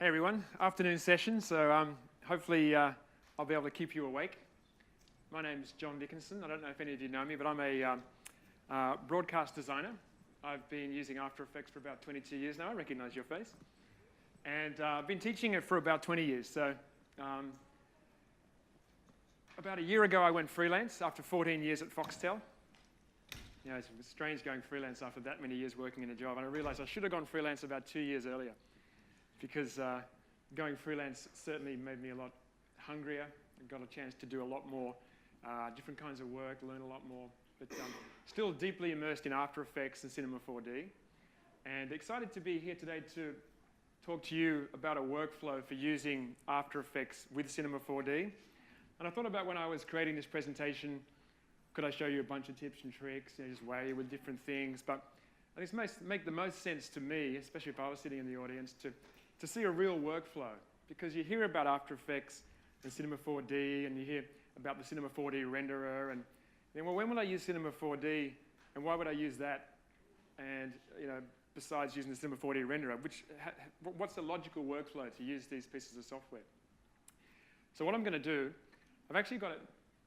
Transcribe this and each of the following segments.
Hey everyone, afternoon session, so hopefully I'll be able to keep you awake. My name's John Dickinson. I don't know if any of you know me, but I'm a broadcast designer. I've been using After Effects for about 22 years now. I recognize your face. And I've been teaching it for about 20 years. So about a year ago I went freelance after 14 years at Foxtel. You know, it's strange going freelance after that many years working in a job. And I realized I should have gone freelance about 2 years earlier, because going freelance certainly made me a lot hungrier. I got a chance to do a lot more different kinds of work, learn a lot more, but still deeply immersed in After Effects and Cinema 4D. And excited to be here today to talk to you about a workflow for using After Effects with Cinema 4D. And I thought about when I was creating this presentation, could I show you a bunch of tips and tricks, you know, just wow you with different things, but I think it make the most sense to me, especially if I was sitting in the audience, to see a real workflow, because you hear about After Effects and Cinema 4D, and you hear about the Cinema 4D renderer, and then, well, when would I use Cinema 4D, and why would I use that? And you know, besides using the Cinema 4D renderer, what's the logical workflow to use these pieces of software? So what I'm going to do, I've actually got it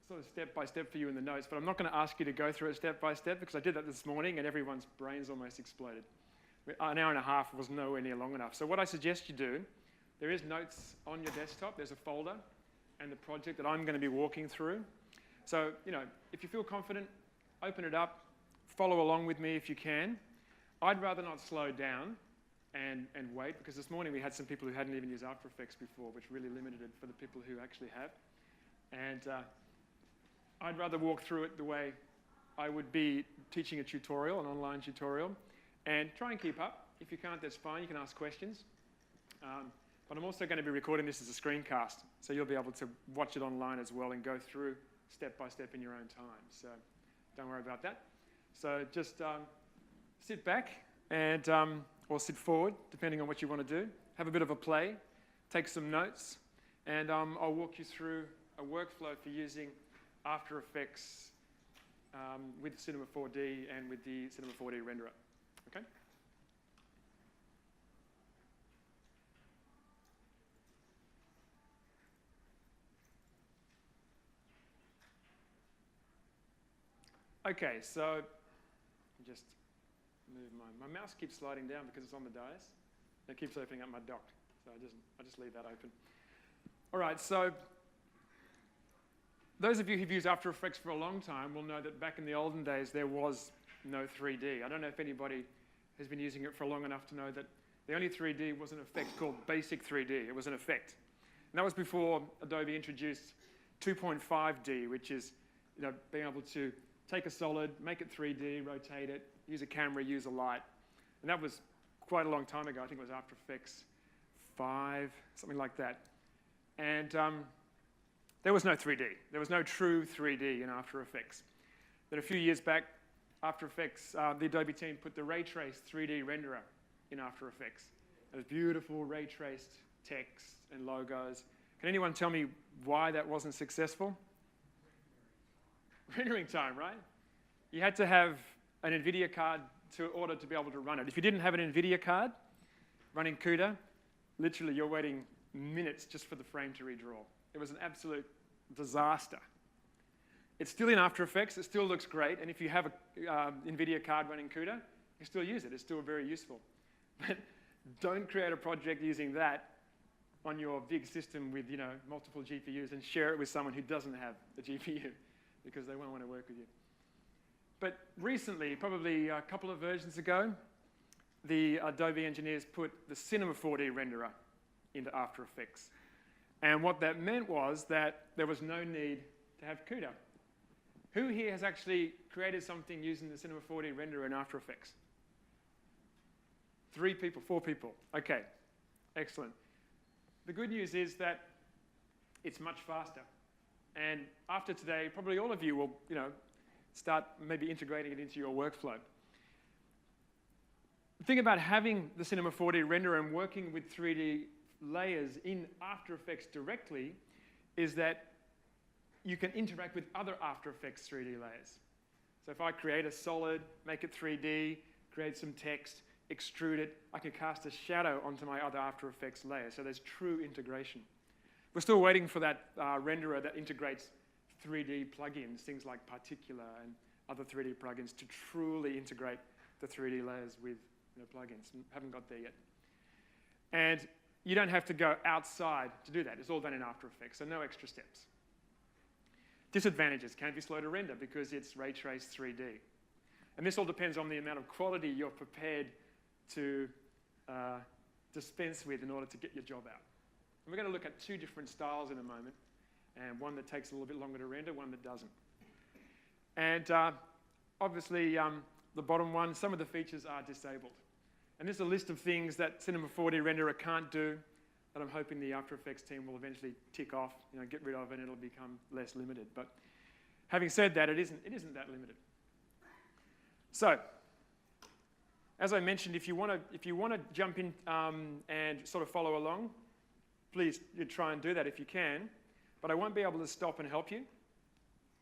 sort of step by step for you in the notes, but I'm not going to ask you to go through it step by step, because I did that this morning, and everyone's brains almost exploded. An hour and a half was nowhere near long enough. So what I suggest you do, there is notes on your desktop. There's a folder and the project that I'm going to be walking through. So, you know, if you feel confident, open it up, follow along with me if you can. I'd rather not slow down and wait, because this morning we had some people who hadn't even used After Effects before, which really limited it for the people who actually have. And I'd rather walk through it the way I would be teaching a tutorial, an online tutorial. And try and keep up. If you can't, that's fine. You can ask questions. But I'm also going to be recording this as a screencast, so you'll be able to watch it online as well and go through step by step in your own time. So don't worry about that. So just sit back and or sit forward, depending on what you want to do. Have a bit of a play. Take some notes. And I'll walk you through a workflow for using After Effects with Cinema 4D and with the Cinema 4D renderer. Okay? Okay, so just move my mouse keeps sliding down because it's on the dais. It keeps opening up my dock, so I just leave that open. All right, so those of you who've used After Effects for a long time will know that back in the olden days there was no 3D. I don't know if anybody has been using it for long enough to know that the only 3D was an effect called Basic 3D. It was an effect. And that was before Adobe introduced 2.5D, which is, you know, being able to take a solid, make it 3D, rotate it, use a camera, use a light. And that was quite a long time ago. I think it was After Effects 5, something like that. And there was no 3D. There was no true 3D in After Effects. Then a few years back, After Effects, the Adobe team put the Retrace 3D renderer in After Effects. It was beautiful ray-traced text and logos. Can anyone tell me why that wasn't successful? Rendering time, right? You had to have an NVIDIA card in order to be able to run it. If you didn't have an NVIDIA card running CUDA, literally you're waiting minutes just for the frame to redraw. It was an absolute disaster. It's still in After Effects. It still looks great. And if you have an NVIDIA card running CUDA, you still use it. It's still very useful. But don't create a project using that on your big system with, you know, multiple GPUs and share it with someone who doesn't have a GPU, because they won't want to work with you. But recently, probably a couple of versions ago, the Adobe engineers put the Cinema 4D renderer into After Effects. And what that meant was that there was no need to have CUDA. Who here has actually created something using the Cinema 4D renderer in After Effects? 3 people, 4 people. Okay, excellent. The good news is that it's much faster. And after today, probably all of you will, you know, start maybe integrating it into your workflow. The thing about having the Cinema 4D renderer and working with 3D layers in After Effects directly is that you can interact with other After Effects 3D layers. So if I create a solid, make it 3D, create some text, extrude it. I can cast a shadow onto my other After Effects layer. So there's true integration. We're still waiting for that renderer that integrates 3D plugins, things like Particular and other 3D plugins, to truly integrate the 3D layers with plugins. Haven't got there yet. And you don't have to go outside to do that. It's all done in After Effects, so no extra steps. Disadvantages: can't be slow to render because it's Retrace 3D. And this all depends on the amount of quality you're prepared to dispense with in order to get your job out. And we're going to look at two different styles in a moment, and one that takes a little bit longer to render, one that doesn't. And obviously, the bottom one, some of the features are disabled. And this is a list of things that Cinema 4D Renderer can't do that I'm hoping the After Effects team will eventually tick off, get rid of, and it'll become less limited. But having said that, it isn't that limited. So, as I mentioned, if you want to jump in and sort of follow along, please try and do that if you can. But I won't be able to stop and help you.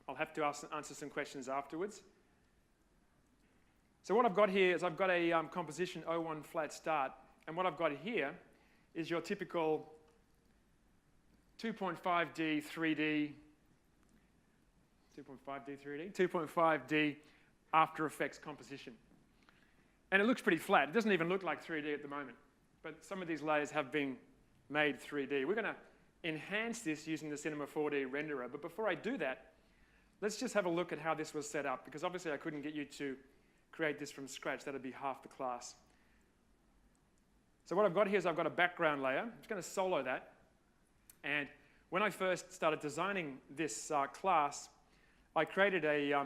I'll have to answer some questions afterwards. So what I've got here is I've got a composition 01 flat start, and what I've got here is your typical 2.5D 3D, 2.5D After Effects composition. And it looks pretty flat. It doesn't even look like 3D at the moment, but some of these layers have been made 3D. We're going to enhance this using the Cinema 4D renderer, but before I do that, let's just have a look at how this was set up, because obviously I couldn't get you to create this from scratch. That'd be half the class. So what I've got here is I've got a background layer. I'm just going to solo that. And when I first started designing this class, I created a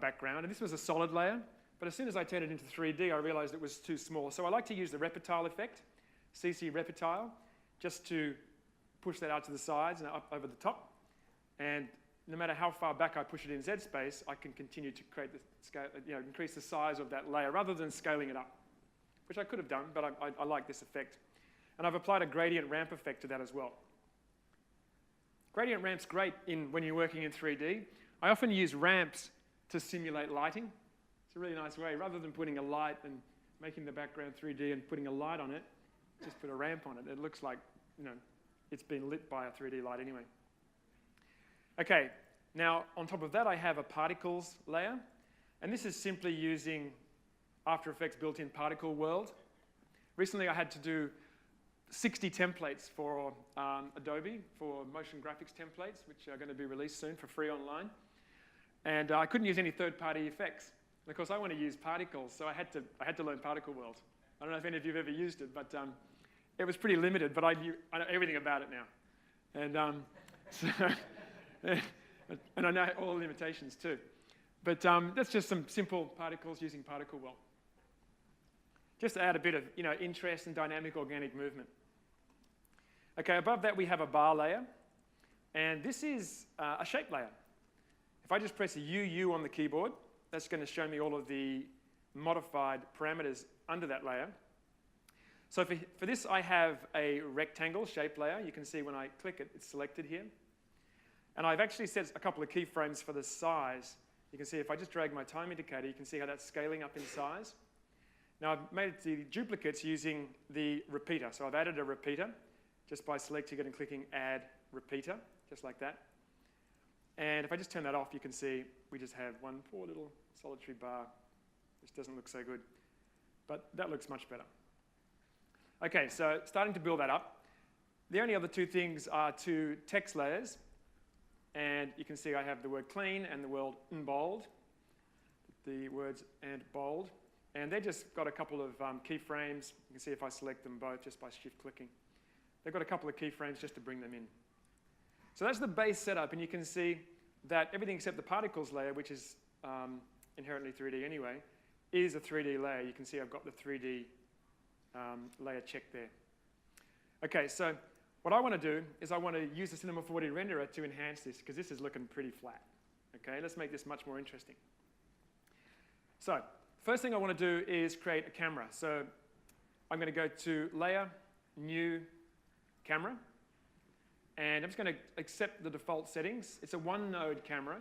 background, and this was a solid layer. But as soon as I turned it into 3D, I realized it was too small. So I like to use the reptile effect, CC reptile, just to push that out to the sides and up over the top. And no matter how far back I push it in Z space, I can continue to create the scale, increase the size of that layer rather than scaling it up, which I could have done, but I like this effect. And I've applied a gradient ramp effect to that as well. Gradient ramp's great when you're working in 3D. I often use ramps to simulate lighting. It's a really nice way. Rather than putting a light and making the background 3D and putting a light on it, just put a ramp on it. It looks like, it's been lit by a 3D light anyway. Okay, now on top of that I have a particles layer, and this is simply using After Effects built-in particle world. Recently I had to do 60 templates for Adobe for motion graphics templates, which are going to be released soon for free online. And I couldn't use any third-party effects. And of course I want to use particles, so I had to learn particle world. I don't know if any of you have ever used it, but it was pretty limited, but I know everything about it now. And and I know all the limitations too. But that's just some simple particles using particle world. Just to add a bit of interest and dynamic organic movement. Okay, above that we have a bar layer. And this is a shape layer. If I just press a UU on the keyboard, that's going to show me all of the modified parameters under that layer. So for this, I have a rectangle shape layer. You can see when I click it, it's selected here. And I've actually set a couple of keyframes for the size. You can see if I just drag my time indicator, you can see how that's scaling up in size. Now I've made the duplicates using the repeater. So I've added a repeater just by selecting it and clicking Add Repeater, just like that. And if I just turn that off, you can see we just have one poor little solitary bar, which doesn't look so good. But that looks much better. Okay, so starting to build that up. The only other two things are two text layers. And you can see I have the word clean and the word bold, the words and bold. And they just got a couple of keyframes. You can see if I select them both just by shift clicking. They've got a couple of keyframes just to bring them in. So that's the base setup, and you can see that everything except the particles layer, which is inherently 3D anyway, is a 3D layer. You can see I've got the 3D layer checked there. Okay, so what I want to do is I want to use the Cinema 4D renderer to enhance this, because this is looking pretty flat. Okay, let's make this much more interesting. So, first thing I want to do is create a camera. So I'm going to go to Layer, New, Camera. And I'm just going to accept the default settings. It's a one-node camera.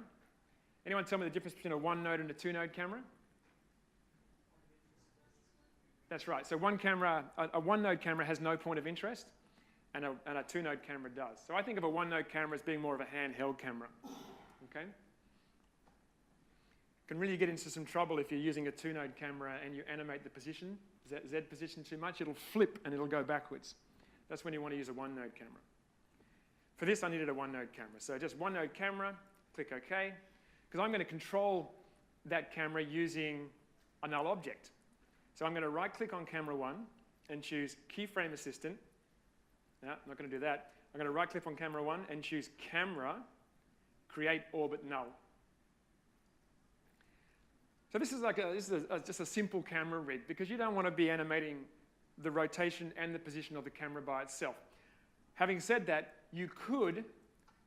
Anyone tell me the difference between a one-node and a two-node camera? That's right. So one camera, a one-node camera has no point of interest, and a two-node camera does. So I think of a one-node camera as being more of a handheld camera. Okay? Can really get into some trouble if you're using a two-node camera and you animate the position, Z position too much. It'll flip and it'll go backwards. That's when you want to use a one-node camera. For this, I needed a one-node camera. So just one-node camera, click OK, because I'm going to control that camera using a null object. So I'm going to right-click on camera 1 and choose Keyframe Assistant. No, I'm not going to do that. I'm going to right-click on camera 1 and choose Camera, Create Orbit Null. So this is just a simple camera rig, because you don't want to be animating the rotation and the position of the camera by itself. Having said that, you could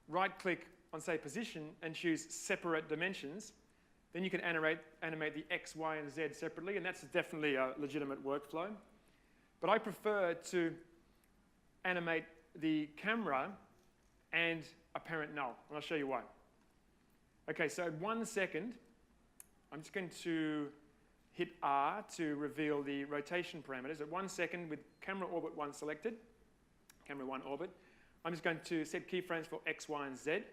right-click on, say, Position and choose Separate Dimensions. Then you can animate the X, Y, and Z separately, and that's definitely a legitimate workflow. But I prefer to animate the camera and a parent null, and I'll show you why. Okay, so 1 second, I'm just going to hit R to reveal the rotation parameters. At 1 second, with camera orbit 1 selected, camera 1 orbit, I'm just going to set keyframes for X, Y, and Z.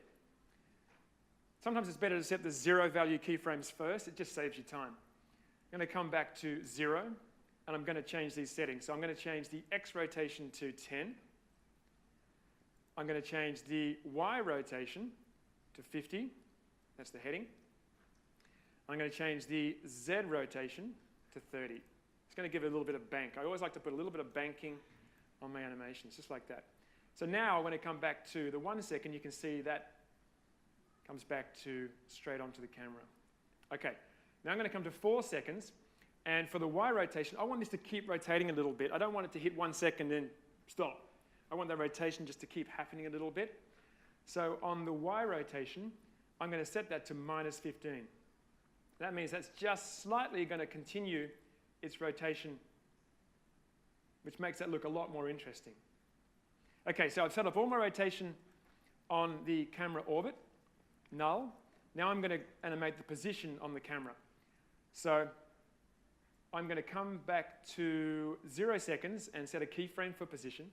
Sometimes it's better to set the 0 value keyframes first. It just saves you time. I'm going to come back to 0, and I'm going to change these settings. So I'm going to change the X rotation to 10. I'm going to change the Y rotation to 50. That's the heading. I'm going to change the Z rotation to 30. It's going to give it a little bit of bank. I always like to put a little bit of banking on my animations, just like that. So now when I come back to the 1 second, you can see that comes back to straight onto the camera. Okay, now I'm going to come to 4 seconds, and for the Y rotation, I want this to keep rotating a little bit. I don't want it to hit 1 second and stop. I want that rotation just to keep happening a little bit. So on the Y rotation, I'm going to set that to -15. That means that's just slightly going to continue its rotation, which makes that look a lot more interesting. Okay, so I've set up all my rotation on the camera orbit, null. Now I'm going to animate the position on the camera. So I'm going to come back to 0 seconds and set a keyframe for position.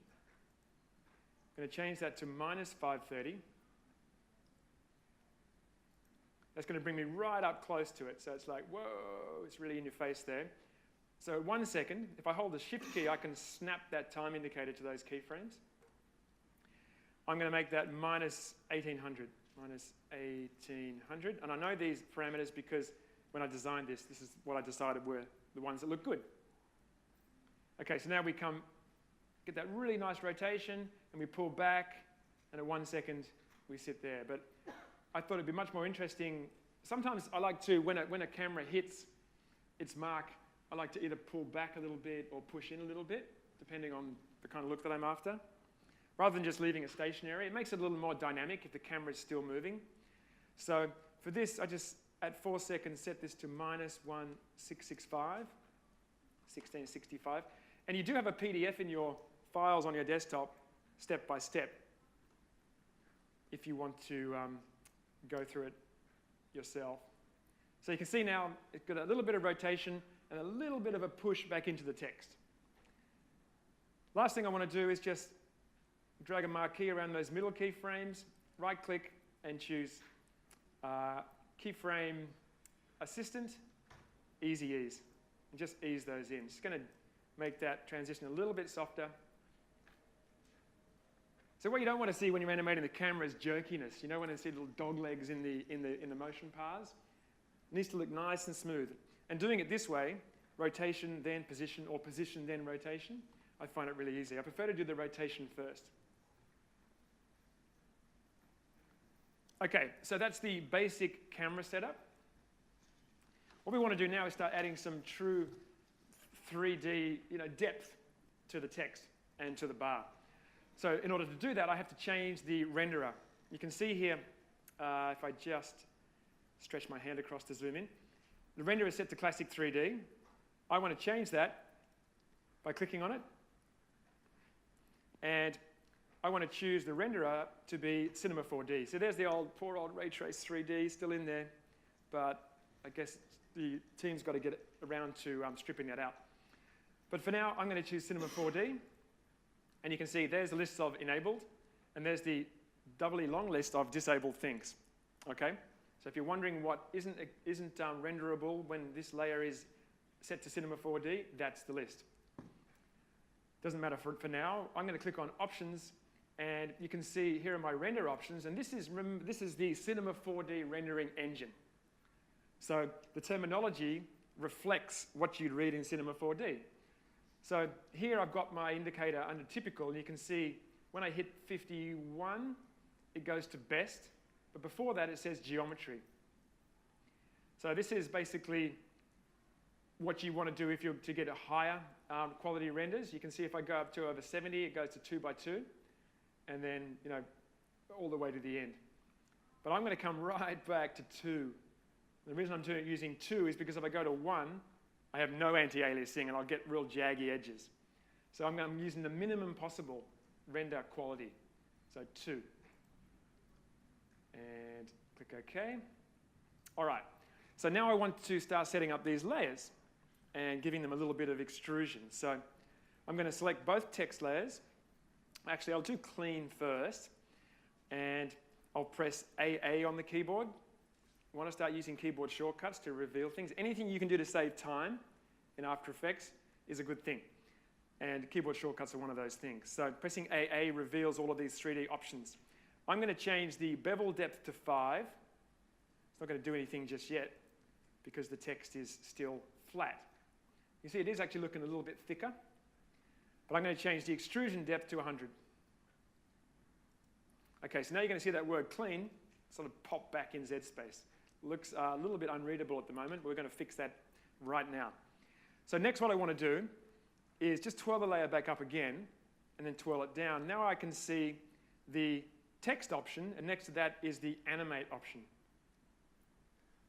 I'm going to change that to -530. That's going to bring me right up close to it. So it's like, whoa, it's really in your face there. So 1 second, if I hold the Shift key, I can snap that time indicator to those keyframes. I'm going to make that -1800. -1800. And I know these parameters because when I designed this, this is what I decided were the ones that look good. Okay, so now we get that really nice rotation, and we pull back, and at 1 second, we sit there. But I thought it'd be much more interesting. Sometimes I like to, when a camera hits its mark, I like to either pull back a little bit or push in a little bit, depending on the kind of look that I'm after. Rather than just leaving it stationary, it makes it a little more dynamic if the camera is still moving. So for this, I just, at 4 seconds, set this to -1665, 1665. And you do have a PDF in your files on your desktop, step by step, if you want to go through it yourself. So you can see now it's got a little bit of rotation and a little bit of a push back into the text. Last thing I want to do is just drag a marquee around those middle keyframes, right-click and choose Keyframe Assistant, Easy Ease, and just ease those in. Just going to make that transition a little bit softer. So what you don't want to see when you're animating the camera is jerkiness. You don't want to see little dog legs in the motion paths. It needs to look nice and smooth. And doing it this way, rotation then position, or position then rotation, I find it really easy. I prefer to do the rotation first. Okay, so that's the basic camera setup. What we want to do now is start adding some true 3D, depth to the text and to the bar. So in order to do that, I have to change the renderer. You can see here, if I just stretch my hand across to zoom in, the renderer is set to Classic 3D. I want to change that by clicking on it. And I want to choose the renderer to be Cinema 4D. So there's the poor old Retrace 3D still in there, but I guess the team's got to get around to stripping that out. But for now, I'm going to choose Cinema 4D. And you can see there's the list of enabled, and there's the doubly long list of disabled things. Okay? So if you're wondering what isn't renderable when this layer is set to Cinema 4D, that's the list. Doesn't matter for now. I'm going to click on Options, and you can see here are my render options, and this is the Cinema 4D rendering engine. So the terminology reflects what you'd read in Cinema 4D. So here I've got my indicator under typical, and you can see when I hit 51, it goes to best, but before that it says geometry. So this is basically what you want to do if you're to get a higher quality renders. You can see if I go up to over 70, it goes to 2 by 2, and then all the way to the end. But I'm going to come right back to 2. The reason I'm using 2 is because if I go to 1, I have no anti-aliasing and I'll get real jaggy edges. So I'm using the minimum possible render quality. So 2. And click OK. All right. So now I want to start setting up these layers and giving them a little bit of extrusion. So I'm going to select both text layers. Actually, I'll do clean first. And I'll press AA on the keyboard. I want to start using keyboard shortcuts to reveal things. Anything you can do to save time in After Effects is a good thing. And keyboard shortcuts are one of those things. So pressing AA reveals all of these 3D options. I'm going to change the bevel depth to 5. It's not going to do anything just yet because the text is still flat. You see it is actually looking a little bit thicker. But I'm going to change the extrusion depth to 100. Okay, so now you're going to see that word clean sort of pop back in Z space. Looks a little bit unreadable at the moment, but we're going to fix that right now. So next what I want to do is just twirl the layer back up again and then twirl it down. Now I can see the text option, and next to that is the animate option.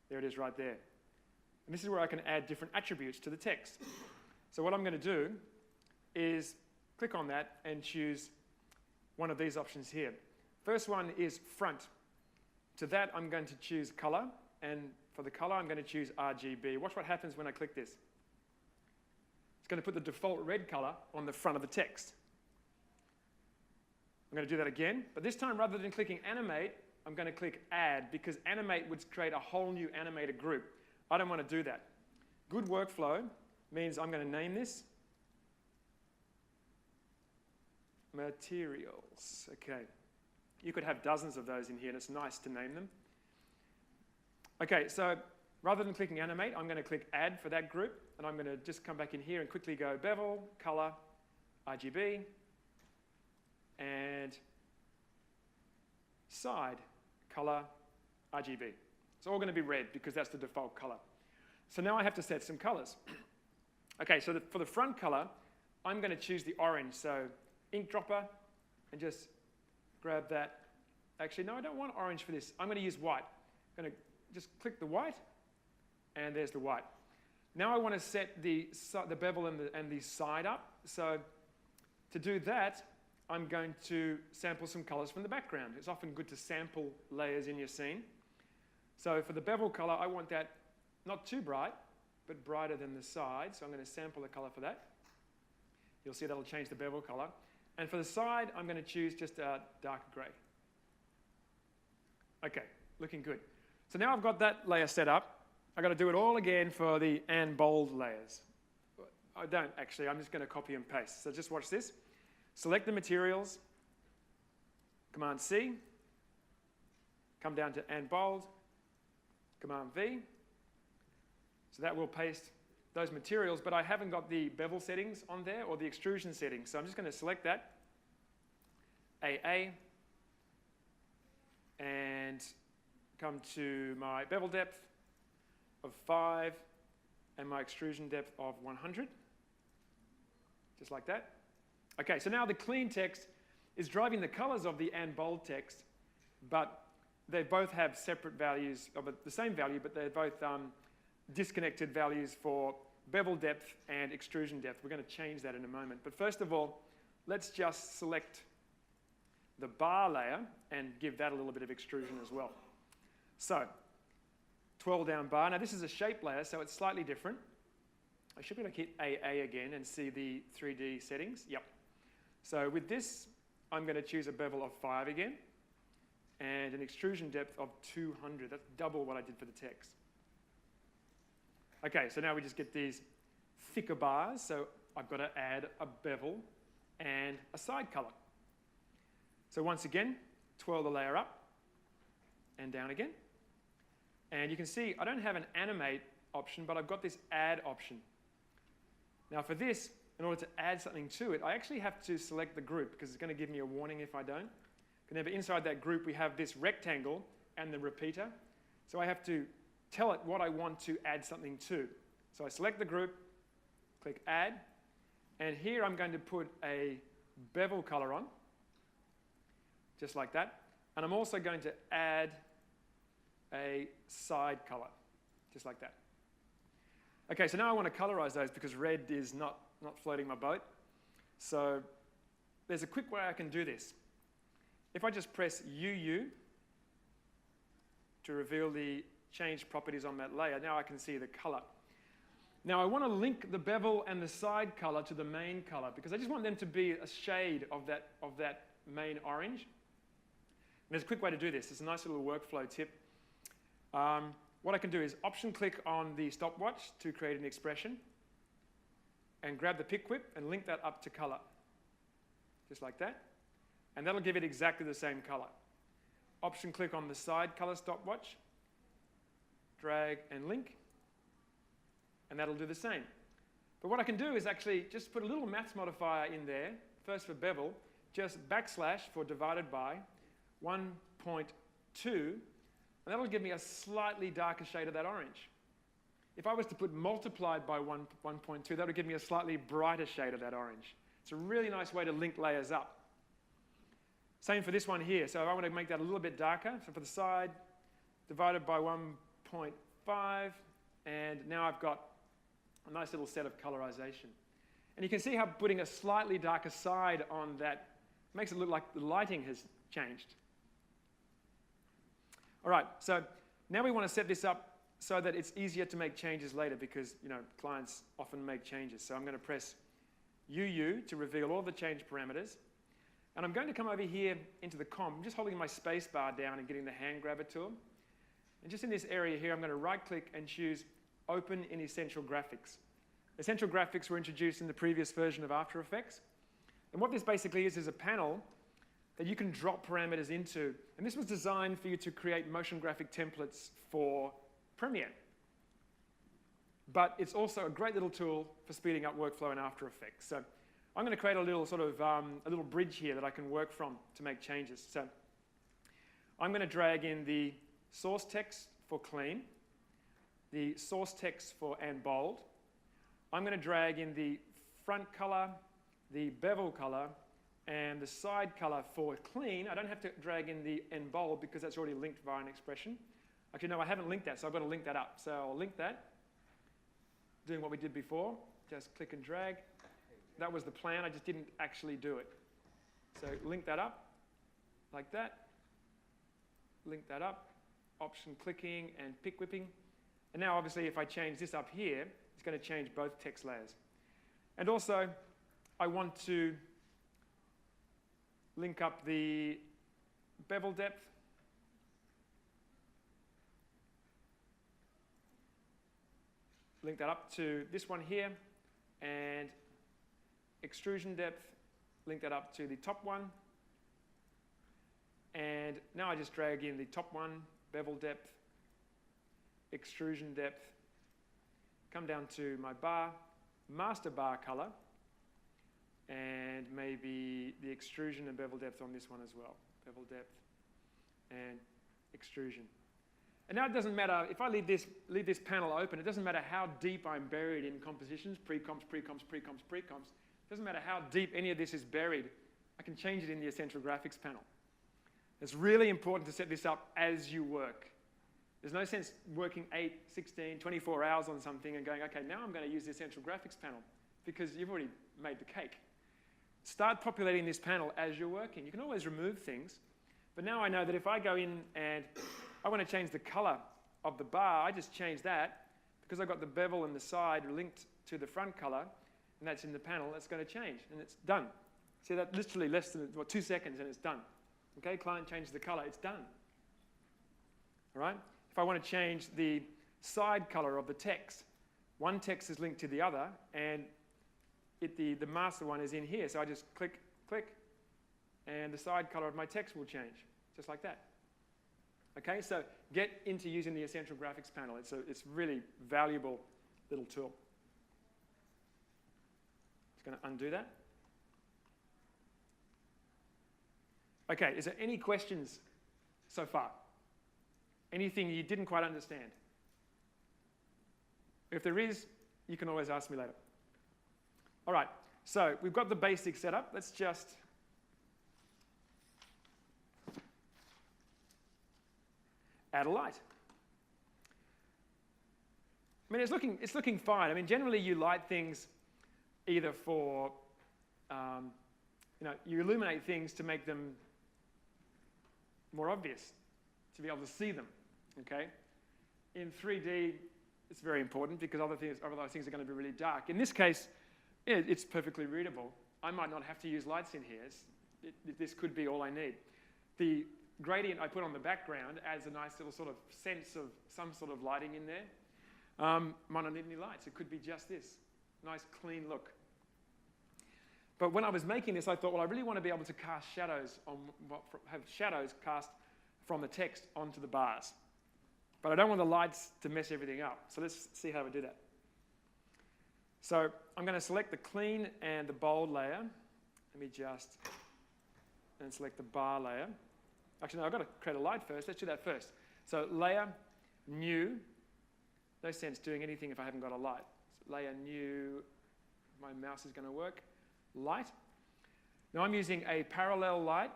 There it is right there. And this is where I can add different attributes to the text. So what I'm going to do is click on that and choose one of these options here. First one is front. To that, I'm going to choose color, and for the color, I'm going to choose RGB. Watch what happens when I click this. It's going to put the default red color on the front of the text. I'm going to do that again, but this time, rather than clicking animate, I'm going to click add, because animate would create a whole new animator group. I don't want to do that. Good workflow means I'm going to name this materials. Okay. You could have dozens of those in here, and it's nice to name them. Okay, so rather than clicking animate, I'm going to click add for that group, and I'm going to just come back in here and quickly go bevel, color, RGB, and side, color, RGB. It's all going to be red because that's the default color. So now I have to set some colors. Okay, so for the front color, I'm going to choose the orange. So ink dropper, and just grab that. Actually, no, I don't want orange for this. I'm going to use white. I'm going to just click the white, and there's the white. Now I want to set the bevel and the side up. So to do that, I'm going to sample some colors from the background. It's often good to sample layers in your scene. So for the bevel color, I want that not too bright, but brighter than the side. So I'm going to sample the color for that. You'll see that'll change the bevel color. And for the side, I'm going to choose just a darker gray. Okay, looking good. So now I've got that layer set up. I've got to do it all again for the and bold layers. I don't actually, I'm just going to copy and paste. So just watch this. Select the materials, Command C, come down to and bold, Command V. So that will paste those materials, but I haven't got the bevel settings on there or the extrusion settings. So I'm just going to select that, AA, and come to my bevel depth of 5 and my extrusion depth of 100, just like that. Okay, so now the clean text is driving the colors of the and bold text, but they both have separate values, of the same value, but they're both disconnected values for bevel depth and extrusion depth. We're going to change that in a moment. But first of all, let's just select the bar layer and give that a little bit of extrusion as well. So, twirl down bar. Now this is a shape layer, so it's slightly different. I should be able to hit AA again and see the 3D settings. Yep. So with this, I'm going to choose a bevel of 5 again, and an extrusion depth of 200. That's double what I did for the text. Okay, so now we just get these thicker bars, so I've got to add a bevel and a side color. So once again, twirl the layer up and down again. And you can see I don't have an animate option, but I've got this add option. Now for this, in order to add something to it, I actually have to select the group because it's going to give me a warning if I don't. Whenever inside that group we have this rectangle and the repeater. So I have to tell it what I want to add something to. So I select the group, click add, and here I'm going to put a bevel color on, just like that. And I'm also going to add a side color, just like that. Okay, so now I want to colorize those because red is not floating my boat. So there's a quick way I can do this. If I just press UU to reveal the changed properties on that layer, now I can see the color. Now I want to link the bevel and the side color to the main color because I just want them to be a shade of that main orange. And there's a quick way to do this. It's a nice little workflow tip. What I can do is option click on the stopwatch to create an expression and grab the pick whip and link that up to color, just like that. And that'll give it exactly the same color. Option click on the side color stopwatch, drag and link, and that'll do the same. But what I can do is actually just put a little maths modifier in there, first for bevel, just backslash for divided by 1.2, and that'll give me a slightly darker shade of that orange. If I was to put multiplied by 1.2, that would give me a slightly brighter shade of that orange. It's a really nice way to link layers up. Same for this one here. So I want to make that a little bit darker. So for the side, divided by 1.5, and now I've got a nice little set of colorization. And you can see how putting a slightly darker side on that makes it look like the lighting has changed. All right, so now we want to set this up so that it's easier to make changes later because, clients often make changes. So I'm going to press UU to reveal all the change parameters. And I'm going to come over here into the comp. I'm just holding my space bar down and getting the hand grabber tool. And just in this area here, I'm going to right-click and choose Open in Essential Graphics. Essential Graphics were introduced in the previous version of After Effects. And what this basically is a panel that you can drop parameters into. And this was designed for you to create motion graphic templates for Premiere. But it's also a great little tool for speeding up workflow in After Effects. So I'm going to create a little sort of a little bridge here that I can work from to make changes. So I'm going to drag in the source text for clean, the source text for and bold. I'm going to drag in the front color, the bevel color, and the side color for clean. I don't have to drag in the and bold because that's already linked via an expression. Actually, no, I haven't linked that, so I've got to link that up. So I'll link that, doing what we did before. Just click and drag. That was the plan, I just didn't actually do it. So link that up, like that. Link that up, option clicking and pick whipping. And now obviously if I change this up here, it's going to change both text layers. And also, I want to link up the bevel depth. Link that up to this one here, and extrusion depth, link that up to the top one. And now I just drag in the top one, bevel depth, extrusion depth, come down to my bar, master bar color, and maybe the extrusion and bevel depth on this one as well. Bevel depth and extrusion. And now it doesn't matter, if I leave this panel open, it doesn't matter how deep I'm buried in compositions, pre-comps, pre-comps, pre-comps, pre-comps. It doesn't matter how deep any of this is buried, I can change it in the Essential Graphics panel. It's really important to set this up as you work. There's no sense working 8, 16, 24 hours on something and going, okay, now I'm going to use the Essential Graphics panel because you've already made the cake. Start populating this panel as you're working. You can always remove things, but now I know that if I go in and I want to change the color of the bar, I just change that because I've got the bevel and the side linked to the front color, and that's in the panel, that's going to change, and it's done. See, that literally less than 2 seconds, and it's done. Okay, client changes the color, it's done. All right? If I want to change the side color of the text, one text is linked to the other, and the master one is in here. So I just click, click, and the side color of my text will change, just like that. Okay, so get into using the Essential Graphics panel. It's really valuable little tool. Just going to undo that. Okay, is there any questions so far? Anything you didn't quite understand? If there is, you can always ask me later. All right, so we've got the basics set up. Let's just add a light. I mean, it's looking fine. I mean, generally you light things either for, you illuminate things to make them more obvious, to be able to see them, okay? In 3D, it's very important because otherwise things are going to be really dark. In this case, it's perfectly readable. I might not have to use lights in here. This could be all I need. The gradient I put on the background adds a nice little sort of sense of some sort of lighting in there. Might not need any lights. It could be just this. Nice, clean look. But when I was making this, I thought, well, I really want to be able to cast shadows have shadows cast from the text onto the bars. But I don't want the lights to mess everything up. So let's see how we do that. So I'm going to select the clean and the bold layer. Let me just select the bar layer. Actually, no, I've got to create a light first. Let's do that first. So layer, new. No sense doing anything if I haven't got a light. So layer, new. My mouse is going to work. Light. Now I'm using a parallel light.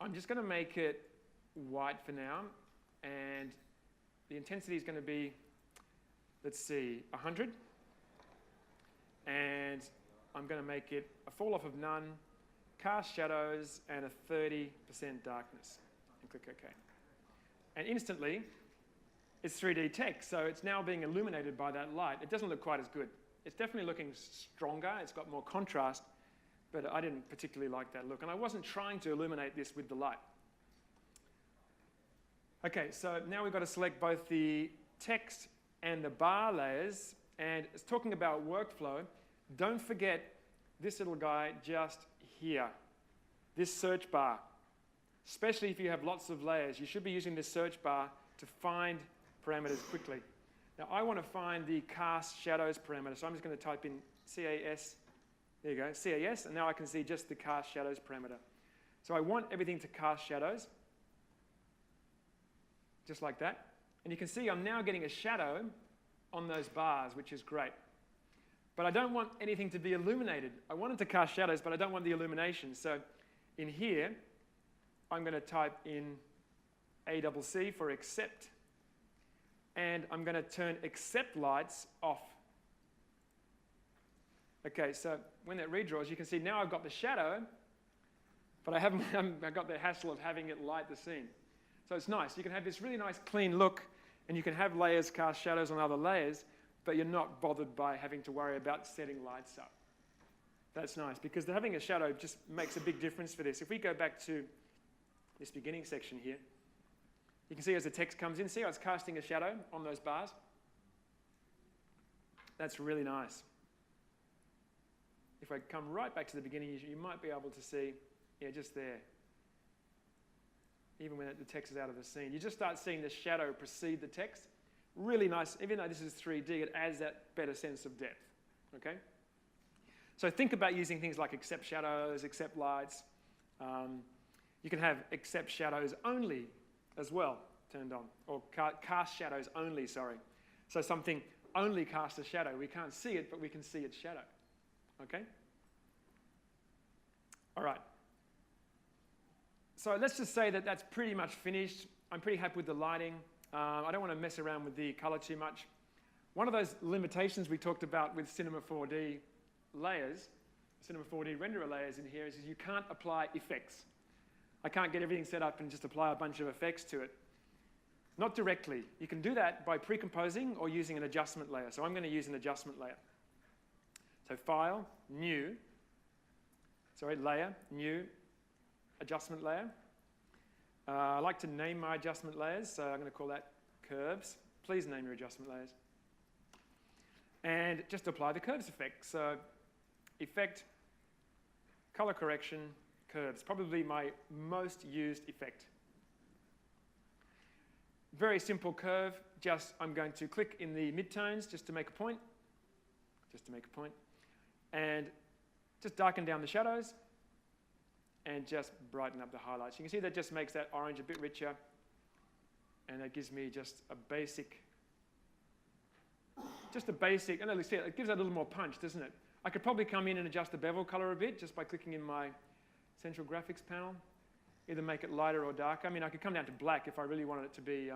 I'm just going to make it white for now. And the intensity is going to be, let's see, 100. And I'm going to make it a fall off of none, cast shadows, and a 30% darkness. And click OK. And instantly, it's 3D text, so it's now being illuminated by that light. It doesn't look quite as good. It's definitely looking stronger. It's got more contrast, but I didn't particularly like that look. And I wasn't trying to illuminate this with the light. OK, so now we've got to select both the text and the bar layers. And it's talking about workflow. Don't forget this little guy just here, this search bar. Especially if you have lots of layers, you should be using this search bar to find parameters quickly. Now I want to find the cast shadows parameter, so I'm just going to type in CAS. There you go, CAS, and now I can see just the cast shadows parameter. So I want everything to cast shadows, just like that. And you can see I'm now getting a shadow on those bars, which is great. But I don't want anything to be illuminated. I want it to cast shadows, but I don't want the illumination. So in here, I'm going to type in ACC for accept. And I'm going to turn accept lights off. Okay, so when that redraws, you can see now I've got the shadow, but I haven't got the hassle of having it light the scene. So it's nice. You can have this really nice clean look, and you can have layers cast shadows on other layers, but you're not bothered by having to worry about setting lights up. That's nice, because having a shadow just makes a big difference for this. If we go back to this beginning section here, you can see as the text comes in, see how it's casting a shadow on those bars? That's really nice. If I come right back to the beginning, you might be able to see, yeah, just there. Even when the text is out of the scene. You just start seeing the shadow precede the text. Really nice. Even though this is 3D, it adds that better sense of depth. Okay? So think about using things like accept shadows, accept lights. You can have accept shadows only as well turned on, or cast shadows only, sorry. So something only casts a shadow. We can't see it, but we can see its shadow. Okay? All right. So let's just say that that's pretty much finished. I'm pretty happy with the lighting. I don't want to mess around with the color too much. One of those limitations we talked about with Cinema 4D layers, Cinema 4D renderer layers in here, is you can't apply effects. I can't get everything set up and just apply a bunch of effects to it. Not directly. You can do that by pre-composing or using an adjustment layer. So I'm going to use an adjustment layer. So File, New, Layer, New, Adjustment Layer. I like to name my adjustment layers, so I'm going to call that Curves. Please name your adjustment layers. And just apply the curves effect. So Effect, Color Correction, Curves. Probably my most used effect. Very simple curve. Just I'm going to click in the midtones just to make a point. And just darken down the shadows and just brighten up the highlights. You can see that just makes that orange a bit richer, and that gives me just a basic, and it gives that a little more punch, doesn't it? I could probably come in and adjust the bevel color a bit just by clicking in my central graphics panel, either make it lighter or darker. I mean, I could come down to black if I really wanted it to be,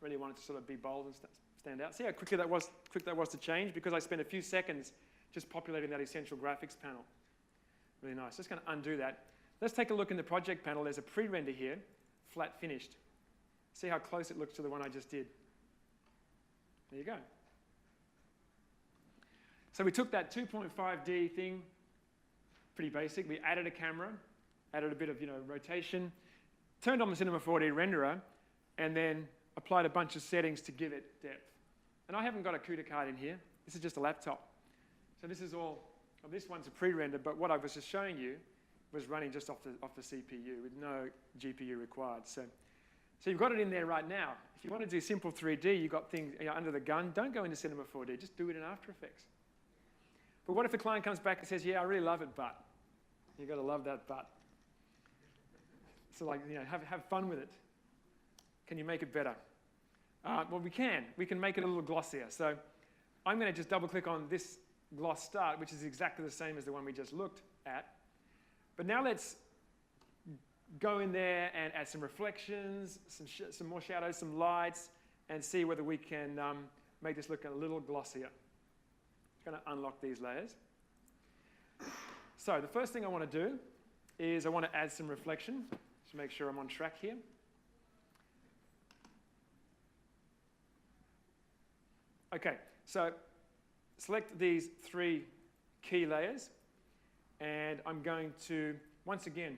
sort of be bold and stand out. See how quick that was to change, because I spent a few seconds just populating that essential graphics panel. Really nice. Just going to undo that. Let's take a look in the project panel. There's a pre-render here, flat finished. See how close it looks to the one I just did. There you go. So we took that 2.5D thing, pretty basic. We added a camera, added a bit of rotation, turned on the Cinema 4D renderer, and then applied a bunch of settings to give it depth. And I haven't got a CUDA card in here. This is just a laptop. So this is all, this one's a pre-render, but what I was just showing you was running just off the CPU with no GPU required. So you've got it in there right now. If you want to do simple 3D, you've got things under the gun, don't go into Cinema 4D, just do it in After Effects. But what if the client comes back and says, yeah, I really love it, but? You've got to love that but. So have fun with it. Can you make it better? Well, we can. We can make it a little glossier. So I'm going to just double click on this gloss start, which is exactly the same as the one we just looked at. But now let's go in there and add some reflections, some more shadows, some lights, and see whether we can make this look a little glossier. I'm going to unlock these layers. So the first thing I want to do is I want to add some reflection to make sure I'm on track here. Okay, so select these three key layers, and I'm going to, once again,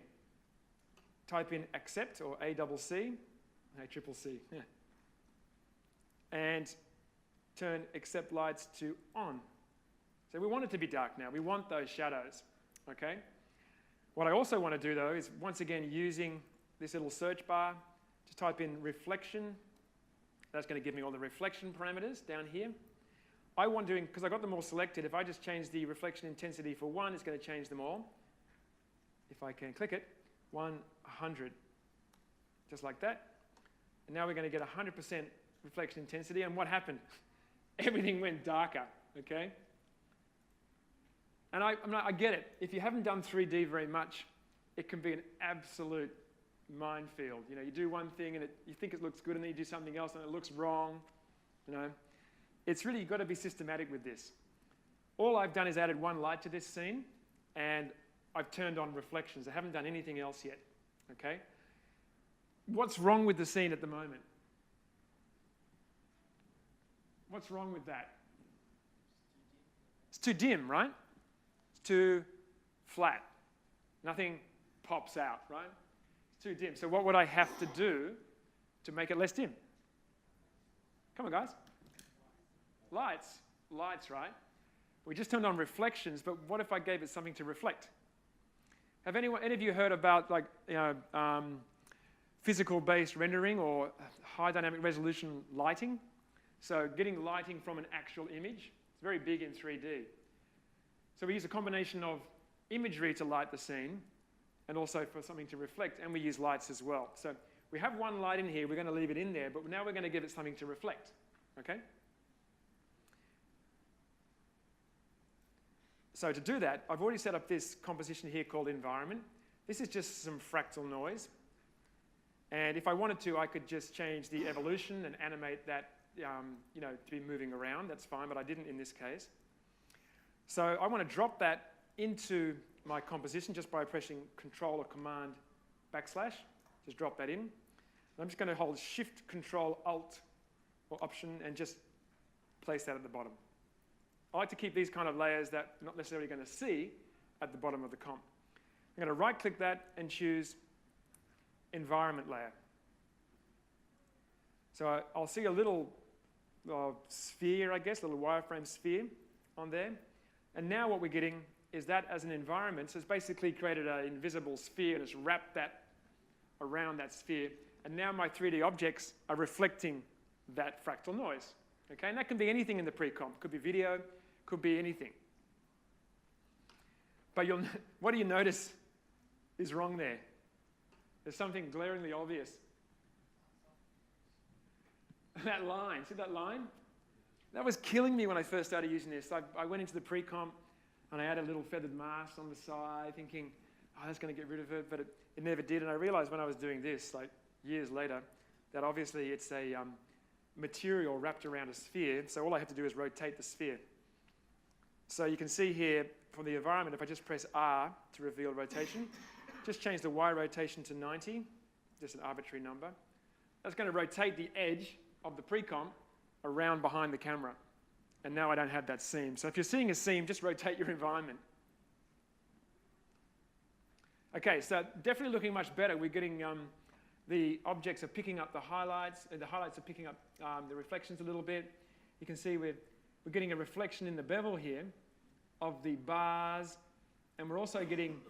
type in accept, or ACC, yeah, and turn accept lights to on. So we want it to be dark now. We want those shadows, okay? What I also want to do, though, is once again using this little search bar to type in reflection. That's going to give me all the reflection parameters down here. I want to, because I got them all selected, if I just change the reflection intensity for 1, it's going to change them all. If I can click it, 100, just like that. And now we're going to get 100% reflection intensity. And what happened? Everything went darker, okay? And I get it. If you haven't done 3D very much, it can be an absolute minefield. You do one thing and you think it looks good, and then you do something else and it looks wrong. It's really, you've got to be systematic with this. All I've done is added one light to this scene, and I've turned on reflections. I haven't done anything else yet, okay? What's wrong with the scene at the moment? What's wrong with that? It's too dim, right? It's too flat. Nothing pops out, right? It's too dim. So what would I have to do to make it less dim? Come on, guys. Lights, right? We just turned on reflections, but what if I gave it something to reflect? Have any of you heard about physical-based rendering or high dynamic resolution lighting? So getting lighting from an actual image. It's very big in 3D. So we use a combination of imagery to light the scene and also for something to reflect, and we use lights as well. So we have one light in here. We're going to leave it in there, but now we're going to give it something to reflect, okay? So to do that, I've already set up this composition here called environment. This is just some fractal noise. And if I wanted to, I could just change the evolution and animate that to be moving around. That's fine, but I didn't in this case. So I want to drop that into my composition just by pressing Ctrl or Command \. Just drop that in. And I'm just going to hold Shift, Control, Alt, or Option, and just place that at the bottom. I like to keep these kind of layers that you're not necessarily going to see at the bottom of the comp. I'm going to right-click that and choose Environment Layer. So I'll see a little sphere, I guess, a little wireframe sphere on there. And now what we're getting is that as an environment. So it's basically created an invisible sphere and it's wrapped that around that sphere. And now my 3D objects are reflecting that fractal noise. Okay? And that can be anything in the pre-comp. Could be video, could be anything. But what do you notice is wrong there? There's something glaringly obvious. That line, see that line? That was killing me when I first started using this. I went into the pre-comp and I added a little feathered mask on the side thinking, oh, that's going to get rid of it, but it never did. And I realized when I was doing this, like years later, that obviously it's a material wrapped around a sphere, so all I have to do is rotate the sphere. So you can see here from the environment, if I just press R to reveal rotation, just change the Y rotation to 90, just an arbitrary number. That's going to rotate the edge of the pre-comp around behind the camera. And now I don't have that seam. So if you're seeing a seam, just rotate your environment. Okay, so definitely looking much better. We're getting, the objects are picking up the highlights, and the highlights are picking up the reflections a little bit. You can see we're getting a reflection in the bevel here of the bars, and we're also getting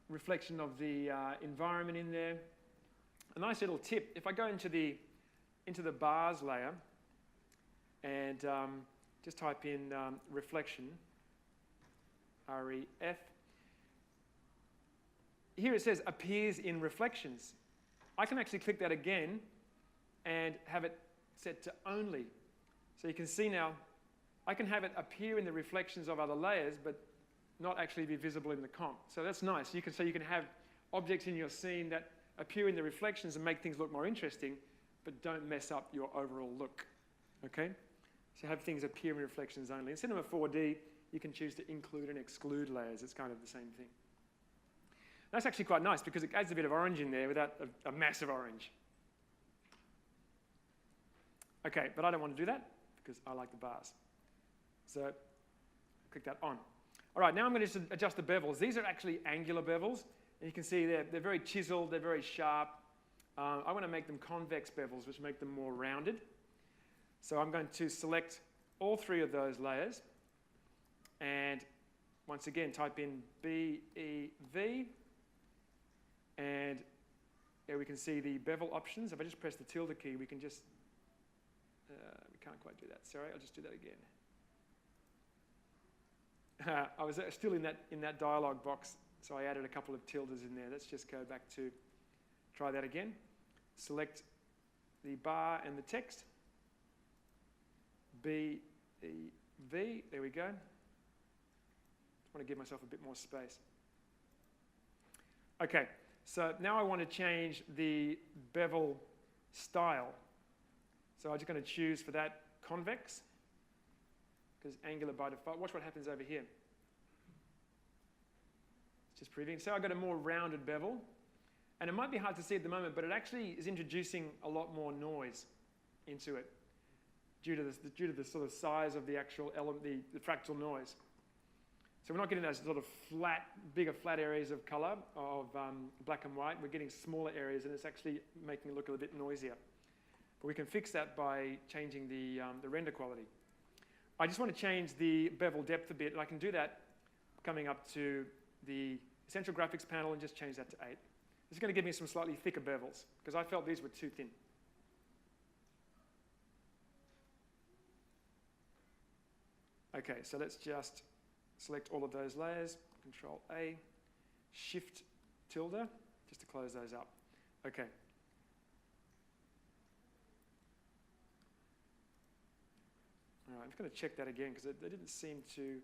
reflection of the environment in there. A nice little tip, if I go into the bars layer and just type in reflection, REF, here it says appears in reflections. I can actually click that again and have it set to only. So you can see now, I can have it appear in the reflections of other layers, but not actually be visible in the comp. So that's nice. So you can have objects in your scene that appear in the reflections and make things look more interesting, but don't mess up your overall look. Okay? So have things appear in reflections only. In Cinema 4D, you can choose to include and exclude layers. It's kind of the same thing. That's actually quite nice because it adds a bit of orange in there without a massive orange. Okay, but I don't want to do that because I like the bars. So click that on. All right, now I'm going to adjust the bevels. These are actually angular bevels. And you can see they're very chiseled, they're very sharp. I want to make them convex bevels, which make them more rounded. So I'm going to select all three of those layers. And once again, type in BEV. And here we can see the bevel options. If I just press the tilde key, we can just, we can't quite do that. Sorry, I'll just do that again. I was still in that dialog box, so I added a couple of tildes in there. Let's just go back to try that again. Select the bar and the text. BEV, there we go. Just want to give myself a bit more space. Okay, so now I want to change the bevel style. So I'm just going to choose for that convex, because angular by default. Watch what happens over here. It's just previewing. So I've got a more rounded bevel. And it might be hard to see at the moment, but it actually is introducing a lot more noise into it due to the sort of size of the actual element, the fractal noise. So we're not getting those sort of bigger flat areas of color, of black and white. We're getting smaller areas, and it's actually making it look a little bit noisier. But we can fix that by changing the render quality. I just want to change the bevel depth a bit, and I can do that coming up to the Essential Graphics panel and just change that to 8. This is going to give me some slightly thicker bevels, because I felt these were too thin. Okay, so let's just select all of those layers, Control A, Shift tilde, just to close those up. Okay. All right, I'm just going to check that again, because they didn't seem to.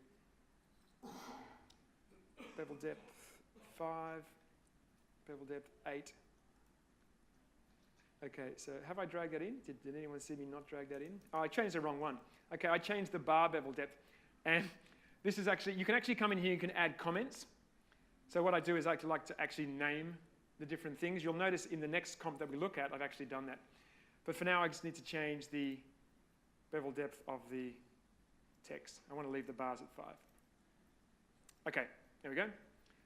Bevel depth 5, bevel depth 8. Okay, so have I dragged that in? Did anyone see me not drag that in? Oh, I changed the wrong one. Okay, I changed the bar bevel depth. And this is actually, you can actually come in here, you can add comments. So what I do is I like to actually name the different things. You'll notice in the next comp that we look at, I've actually done that. But for now, I just need to change the bevel depth of the text. I want to leave the bars at 5. Okay, there we go.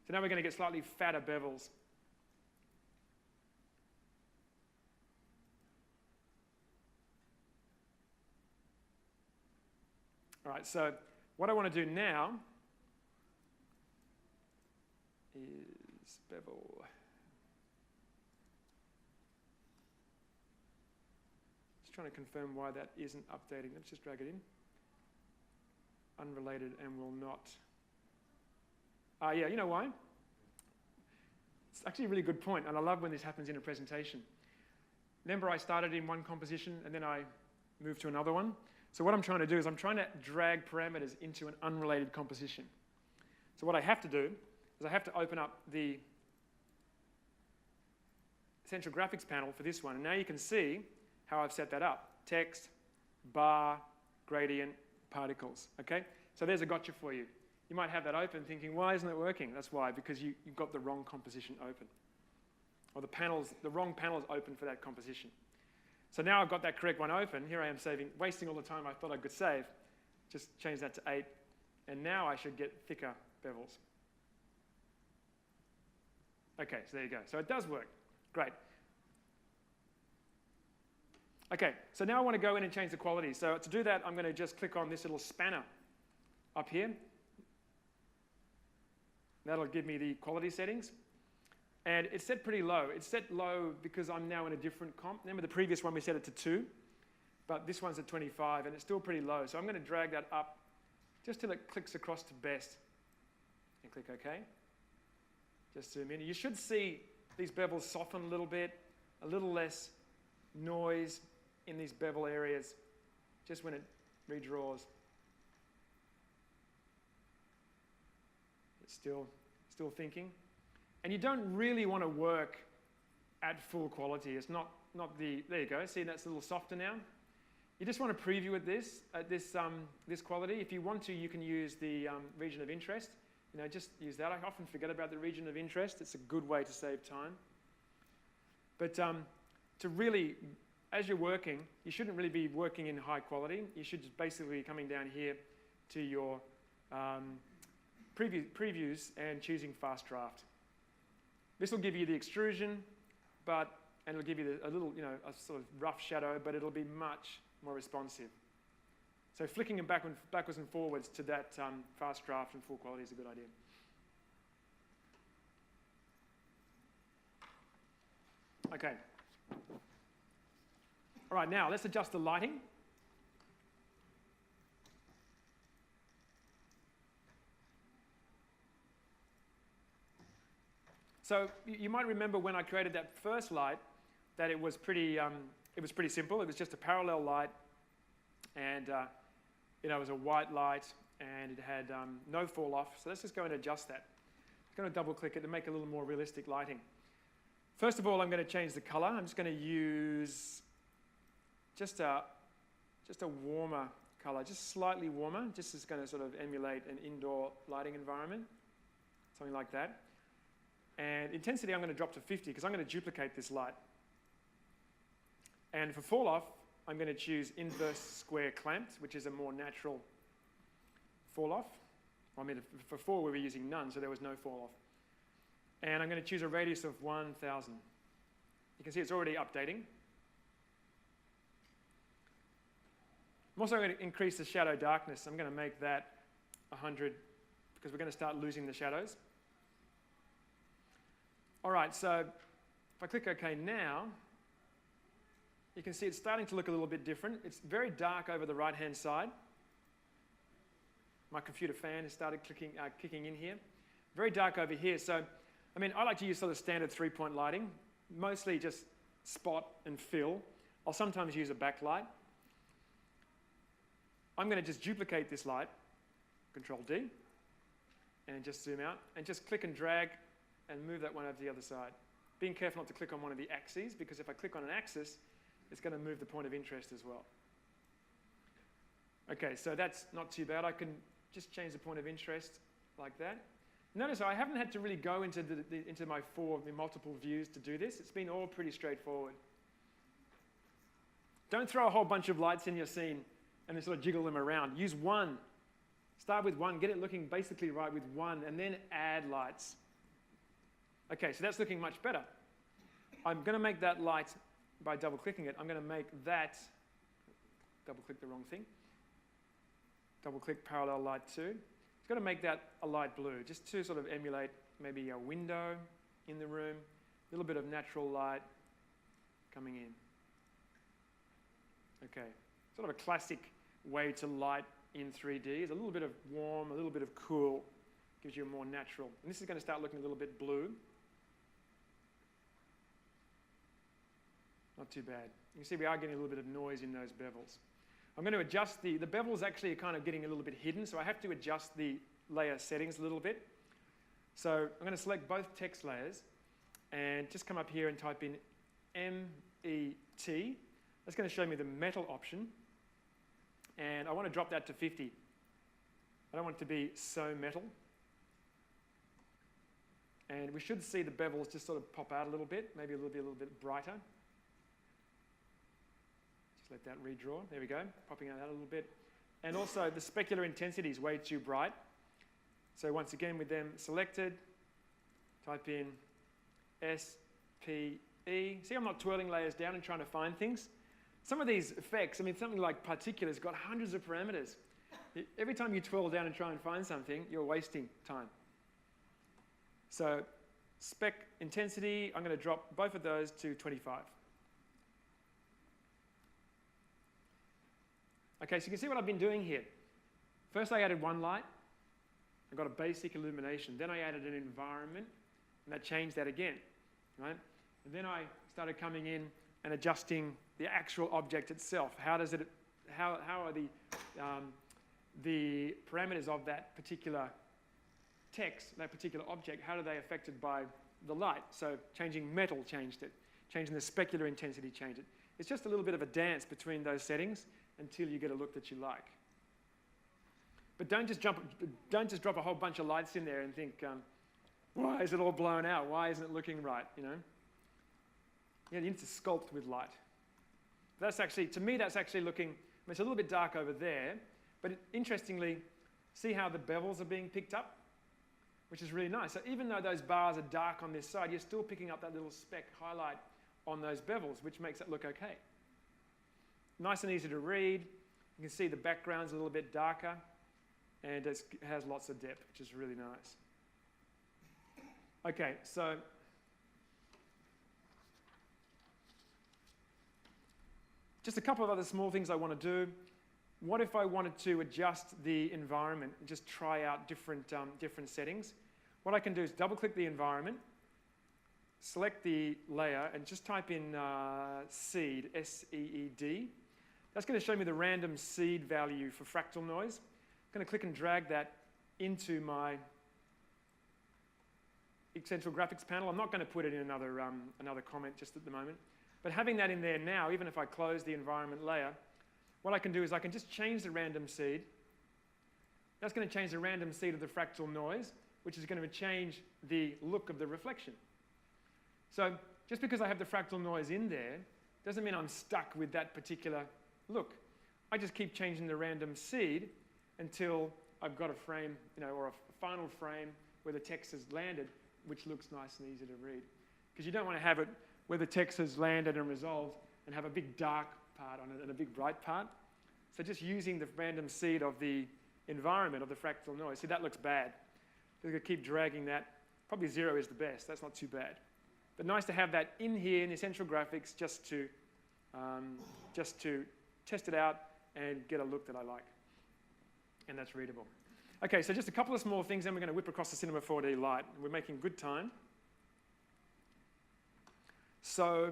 So now we're going to get slightly fatter bevels. All right, so what I want to do now is bevel. Just trying to confirm why that isn't updating. Let's just drag it in. Unrelated and will not. Yeah, you know why? It's actually a really good point, and I love when this happens in a presentation. Remember, I started in one composition and then I moved to another one. So what I'm trying to do is I'm trying to drag parameters into an unrelated composition. So what I have to do is I have to open up the central graphics panel for this one. And now you can see how I've set that up. Text, bar, gradient, particles. Okay? So there's a gotcha for you. You might have that open thinking, why isn't it working? That's why, because you've got the wrong composition open. Or the wrong panel's open for that composition. So now I've got that correct one open. Here I am wasting all the time I thought I could save. Just change that to 8. And now I should get thicker bevels. Okay, so there you go. So it does work. Great. Okay, so now I want to go in and change the quality. So to do that, I'm going to just click on this little spanner up here. That'll give me the quality settings. And it's set pretty low. It's set low because I'm now in a different comp. Remember the previous one we set it to 2, but this one's at 25 and it's still pretty low. So I'm going to drag that up just till it clicks across to best. And click OK. Just zoom in. You should see these bevels soften a little bit, a little less noise in these bevel areas just when it redraws. It's still thinking. And you don't really want to work at full quality. It's not the, there you go, see that's a little softer now. You just want to preview at this quality. If you want to, you can use the region of interest. You know, just use that. I often forget about the region of interest. It's a good way to save time. But to really, as you're working, you shouldn't really be working in high quality. You should just basically be coming down here to your previews and choosing fast draft. This will give you the extrusion, and it'll give you a little, a sort of rough shadow, but it'll be much more responsive. So flicking them backwards and forwards to that fast draft and full quality is a good idea. Okay. All right, now let's adjust the lighting. So you might remember when I created that first light that it was pretty simple. It was just a parallel light, and it was a white light, and it had no fall off. So let's just go and adjust that. I'm going to double click it to make it a little more realistic lighting. First of all, I'm going to change the color. I'm just going to use just a warmer color, just slightly warmer. Just is going to sort of emulate an indoor lighting environment, something like that. And intensity I'm going to drop to 50 because I'm going to duplicate this light. And for fall off, I'm going to choose inverse square clamped, which is a more natural fall off. I mean, for 4 we were using none, so there was no fall off. And I'm going to choose a radius of 1,000. You can see it's already updating. I'm also going to increase the shadow darkness. I'm going to make that 100 because we're going to start losing the shadows. All right, so if I click OK now, you can see it's starting to look a little bit different. It's very dark over the right-hand side. My computer fan has started kicking in here. Very dark over here. So, I mean, I like to use sort of standard 3-point lighting, mostly just spot and fill. I'll sometimes use a backlight. I'm going to just duplicate this light, Ctrl D, and just zoom out, and just click and drag and move that one over to the other side. Being careful not to click on one of the axes, because if I click on an axis, it's going to move the point of interest as well. Okay, so that's not too bad. I can just change the point of interest like that. Notice I haven't had to really go into my multiple views to do this. It's been all pretty straightforward. Don't throw a whole bunch of lights in your scene and then sort of jiggle them around. Use one Start with 1, get it looking basically right with 1, and then add lights. Okay, so that's looking much better. I'm going to make that light by double-clicking it. I'm going to make that, double-click the wrong thing, double-click parallel light 2. It's going to make that a light blue, just to sort of emulate maybe a window in the room, a little bit of natural light coming in. Okay, sort of a classic way to light in 3D is a little bit of warm, a little bit of cool, gives you a more natural. And this is going to start looking a little bit blue. Not too bad. You can see we are getting a little bit of noise in those bevels. I'm going to adjust the bevels actually are kind of getting a little bit hidden, so I have to adjust the layer settings a little bit. So I'm going to select both text layers and just come up here and type in MET. That's going to show me the metal option. And I want to drop that to 50. I don't want it to be so metal. And we should see the bevels just sort of pop out a little bit, maybe a little bit brighter. Just let that redraw. There we go, popping out a little bit. And also the specular intensity is way too bright. So once again, with them selected, type in SPE. See, I'm not twirling layers down and trying to find things. Some of these effects, I mean, something like particular has got hundreds of parameters. Every time you twirl down and try and find something, you're wasting time. So spec intensity, I'm going to drop both of those to 25. Okay, so you can see what I've been doing here. First I added one light. I got a basic illumination. Then I added an environment, and that changed that again, right? And then I started coming in and adjusting the actual object itself. How are the parameters of that particular text, that particular object, how are they affected by the light? So changing metal changed it. Changing the specular intensity changed it. It's just a little bit of a dance between those settings until you get a look that you like. But don't just drop a whole bunch of lights in there and think, why is it all blown out? Why isn't it looking right, you know? Yeah, you need to sculpt with light. That's actually, to me, that's actually looking, I mean, it's a little bit dark over there, but interestingly, see how the bevels are being picked up, which is really nice. So even though those bars are dark on this side, you're still picking up that little speck highlight on those bevels, which makes it look okay. Nice and easy to read. You can see the background's a little bit darker, and it has lots of depth, which is really nice. Okay, so just a couple of other small things I want to do. What if I wanted to adjust the environment and just try out different settings? What I can do is double-click the environment, select the layer, and just type in seed, S-E-E-D. That's going to show me the random seed value for fractal noise. I'm going to click and drag that into my Extensible graphics panel. I'm not going to put it in another comment just at the moment. But having that in there now, even if I close the environment layer, what I can do is I can just change the random seed. That's going to change the random seed of the fractal noise, which is going to change the look of the reflection. So just because I have the fractal noise in there, doesn't mean I'm stuck with that particular look. I just keep changing the random seed until I've got a frame, you know, or a final frame where the text has landed, which looks nice and easy to read. Because you don't want to have it where the text has landed and resolved and have a big dark part on it and a big bright part. So just using the random seed of the environment of the fractal noise. See, that looks bad. We're going to keep dragging that. Probably 0 is the best. That's not too bad. But nice to have that in here in Essential Graphics just to test it out and get a look that I like. And that's readable. Okay, so just a couple of small things, then we're going to whip across the Cinema 4D Lite. We're making good time. So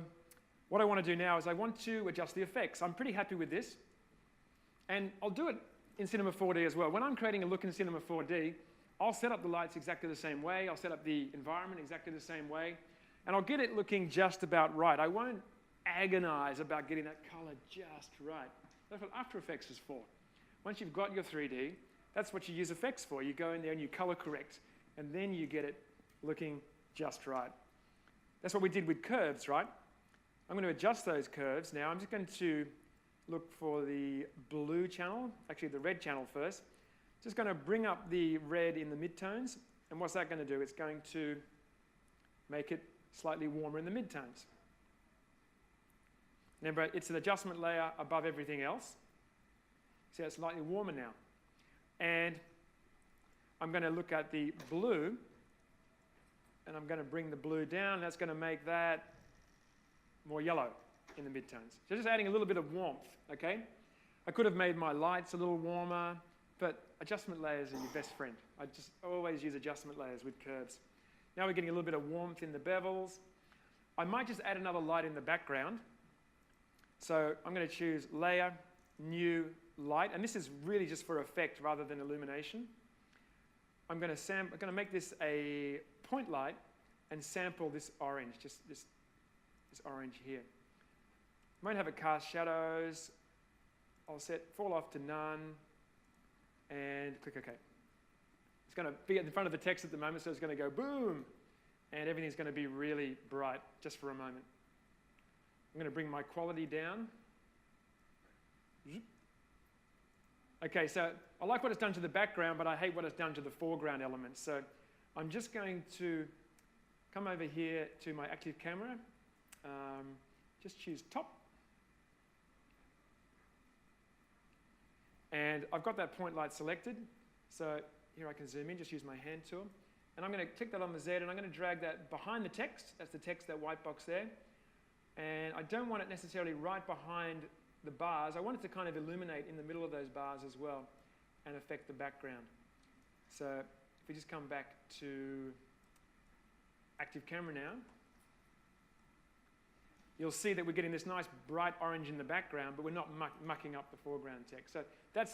what I want to do now is I want to adjust the effects. I'm pretty happy with this. And I'll do it in Cinema 4D as well. When I'm creating a look in Cinema 4D, I'll set up the lights exactly the same way. I'll set up the environment exactly the same way. And I'll get it looking just about right. I won't agonize about getting that color just right. That's what After Effects is for. Once you've got your 3D, that's what you use effects for. You go in there and you color correct, and then you get it looking just right. That's what we did with curves, right? I'm going to adjust those curves now. I'm just going to look for the blue channel, actually the red channel first. Just going to bring up the red in the midtones. And what's that going to do? It's going to make it slightly warmer in the midtones. Remember, it's an adjustment layer above everything else. See, it's slightly warmer now. And I'm going to look at the blue, and I'm going to bring the blue down. That's going to make that more yellow in the midtones. So just adding a little bit of warmth, okay? I could have made my lights a little warmer, but adjustment layers are your best friend. I just always use adjustment layers with curves. Now we're getting a little bit of warmth in the bevels. I might just add another light in the background. So I'm going to choose Layer, New, Light, and this is really just for effect rather than illumination. I'm going to make this a point light and sample this orange, just this orange here. Might have it cast shadows. I'll set fall off to none and click OK. It's going to be in front of the text at the moment, so it's going to go boom, and everything's going to be really bright just for a moment. I'm going to bring my quality down. Okay, so I like what it's done to the background, but I hate what it's done to the foreground elements. So I'm just going to come over here to my active camera, just choose top. And I've got that point light selected. So here I can zoom in, just use my hand tool. And I'm going to click that on the Z, and I'm going to drag that behind the text. That's the text, that white box there. And I don't want it necessarily right behind the bars. I want it to kind of illuminate in the middle of those bars as well and affect the background. So if we just come back to active camera now, you'll see that we're getting this nice bright orange in the background, but we're not mucking up the foreground text. So that's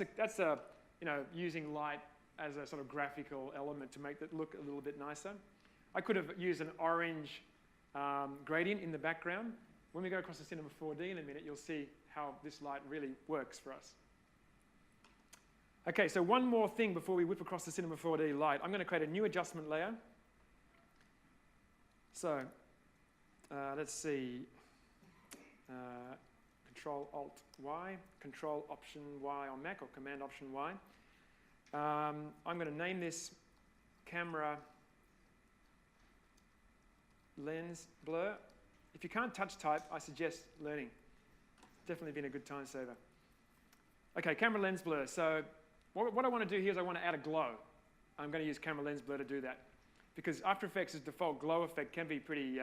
using light as a sort of graphical element to make it look a little bit nicer. I could have used an orange gradient in the background. When we go across the Cinema 4D in a minute, you'll see how this light really works for us. Okay, so one more thing before we whip across the Cinema 4D light. I'm going to create a new adjustment layer. So let's see. Control-Alt-Y, Control-Option-Y on Mac, or Command-Option-Y. I'm going to name this camera lens blur. If you can't touch type, I suggest learning. Definitely been a good time saver. Okay, camera lens blur. So what I want to do here is I want to add a glow. I'm going to use camera lens blur to do that, because After Effects' default glow effect can be pretty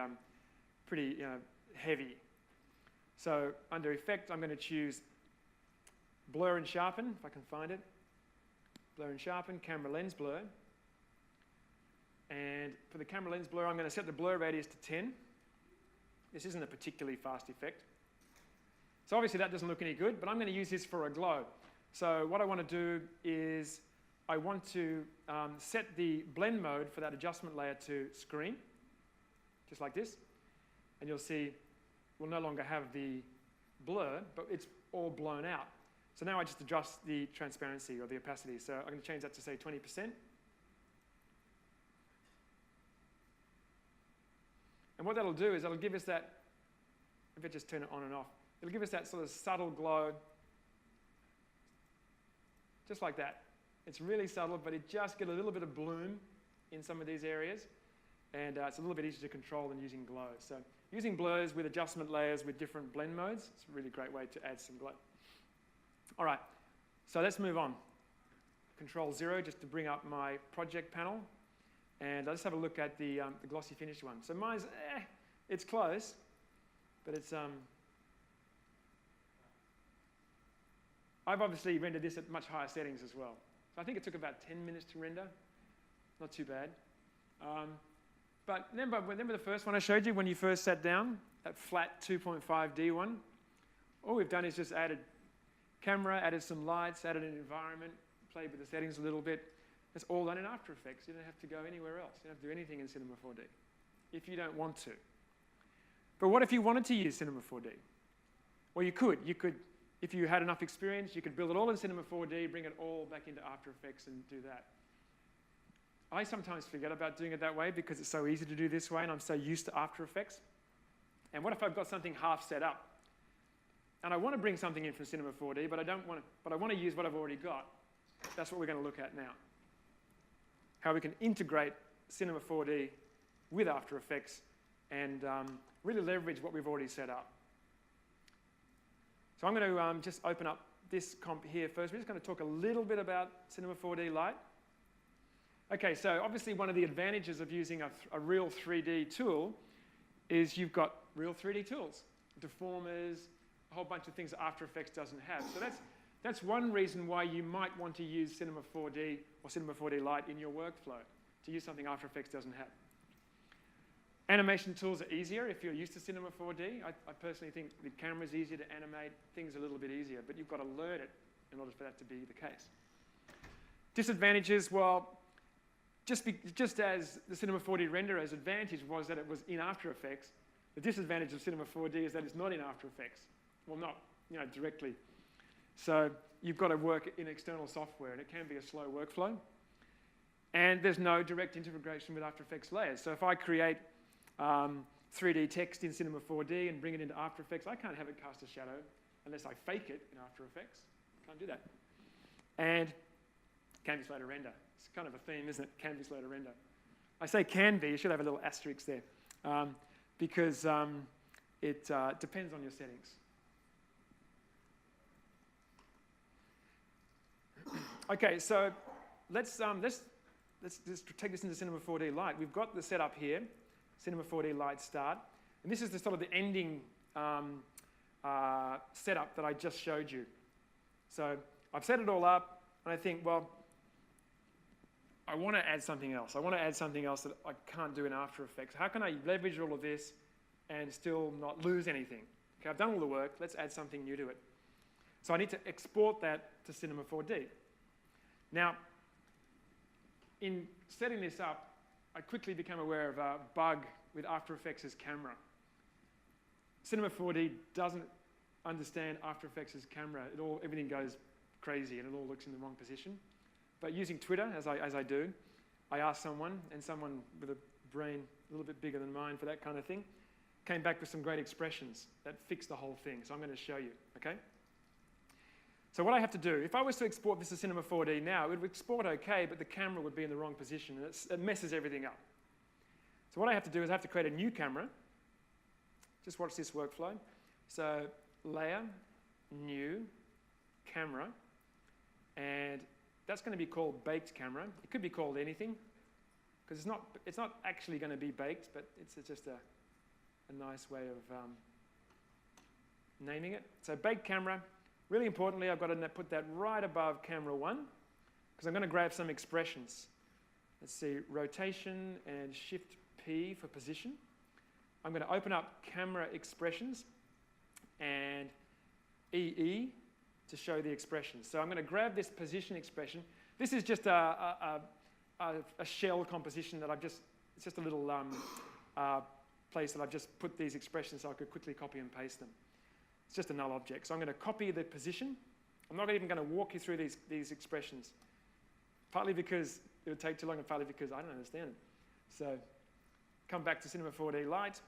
heavy. So under Effect, I'm going to choose Blur and Sharpen, if I can find it. Blur and Sharpen, camera lens blur. And for the camera lens blur, I'm going to set the blur radius to 10. This isn't a particularly fast effect. So obviously that doesn't look any good, but I'm going to use this for a glow. So what I want to do is I want to set the blend mode for that adjustment layer to screen, just like this. And you'll see we'll no longer have the blur, but it's all blown out. So now I just adjust the transparency or the opacity. So I'm going to change that to, say, 20%. And what that'll do is it'll give us that, if I just turn it on and off, it'll give us that sort of subtle glow, just like that. It's really subtle, but it just gets a little bit of bloom in some of these areas. And it's a little bit easier to control than using glow. So using blurs with adjustment layers with different blend modes, it's a really great way to add some glow. All right, so let's move on. Control-0 just to bring up my project panel. And let's have a look at the glossy finish one. So mine's, it's close, but it's, I've obviously rendered this at much higher settings as well. So I think it took about 10 minutes to render. Not too bad. But remember the first one I showed you when you first sat down? That flat 2.5D one? All we've done is just added camera, added some lights, added an environment, played with the settings a little bit. It's all done in After Effects. You don't have to go anywhere else. You don't have to do anything in Cinema 4D if you don't want to. But what if you wanted to use Cinema 4D? Well, you could. You could, if you had enough experience, you could build it all in Cinema 4D, bring it all back into After Effects and do that. I sometimes forget about doing it that way because it's so easy to do this way and I'm so used to After Effects. And what if I've got something half set up? And I want to bring something in from Cinema 4D, but I want to use what I've already got. that's what we're going to look at now. How we can integrate Cinema 4D with After Effects and really leverage what we've already set up. So I'm going to just open up this comp here first. We're just going to talk a little bit about Cinema 4D Lite. Okay, so obviously one of the advantages of using a real 3D tool is you've got real 3D tools, deformers, a whole bunch of things that After Effects doesn't have. So that's one reason why you might want to use Cinema 4D or Cinema 4D Lite in your workflow, to use something After Effects doesn't have. Animation tools are easier if you're used to Cinema 4D. I personally think the camera's easier to animate, things are a little bit easier, but you've got to learn it in order for that to be the case. Disadvantages, well, just as the Cinema 4D renderer's advantage was that it was in After Effects, the disadvantage of Cinema 4D is that it's not in After Effects. Well, not directly. So you've got to work in external software, and it can be a slow workflow. And there's no direct integration with After Effects layers. So if I create 3D text in Cinema 4D and bring it into After Effects, I can't have it cast a shadow unless I fake it in After Effects. Can't do that. And canvas layer render. It's kind of a theme, isn't it? Canvas layer render. I say can be, you should have a little asterisk there, because it depends on your settings. Okay, so let's just take this into Cinema 4D Lite. We've got the setup here, Cinema 4D Lite start, and this is the sort of the ending setup that I just showed you. So I've set it all up, and I think, well, I want to add something else. I want to add something else that I can't do in After Effects. How can I leverage all of this and still not lose anything? Okay, I've done all the work. Let's add something new to it. So I need to export that to Cinema 4D. Now, in setting this up, I quickly became aware of a bug with After Effects' camera. Cinema 4D doesn't understand After Effects' camera. Everything goes crazy and it all looks in the wrong position. But using Twitter, as I do, I asked someone, and someone with a brain a little bit bigger than mine for that kind of thing, came back with some great expressions that fixed the whole thing. So I'm going to show you, okay? So what I have to do, if I was to export this to Cinema 4D now, it would export okay, but the camera would be in the wrong position, and it messes everything up. So what I have to do is I have to create a new camera. Just watch this workflow. So layer, new, camera, and that's going to be called baked camera. It could be called anything, because it's not actually going to be baked, but it's just a nice way of naming it. So baked camera. Really importantly, I've got to put that right above camera 1, because I'm going to grab some expressions. Let's see, rotation and shift P for position. I'm going to open up camera expressions and EE to show the expressions. So I'm going to grab this position expression. This is just a shell composition that it's just a little place that I've just put these expressions so I could quickly copy and paste them. It's just a null object. So I'm going to copy the position. I'm not even going to walk you through these expressions, partly because it would take too long and partly because I don't understand it. So come back to Cinema 4D Lite,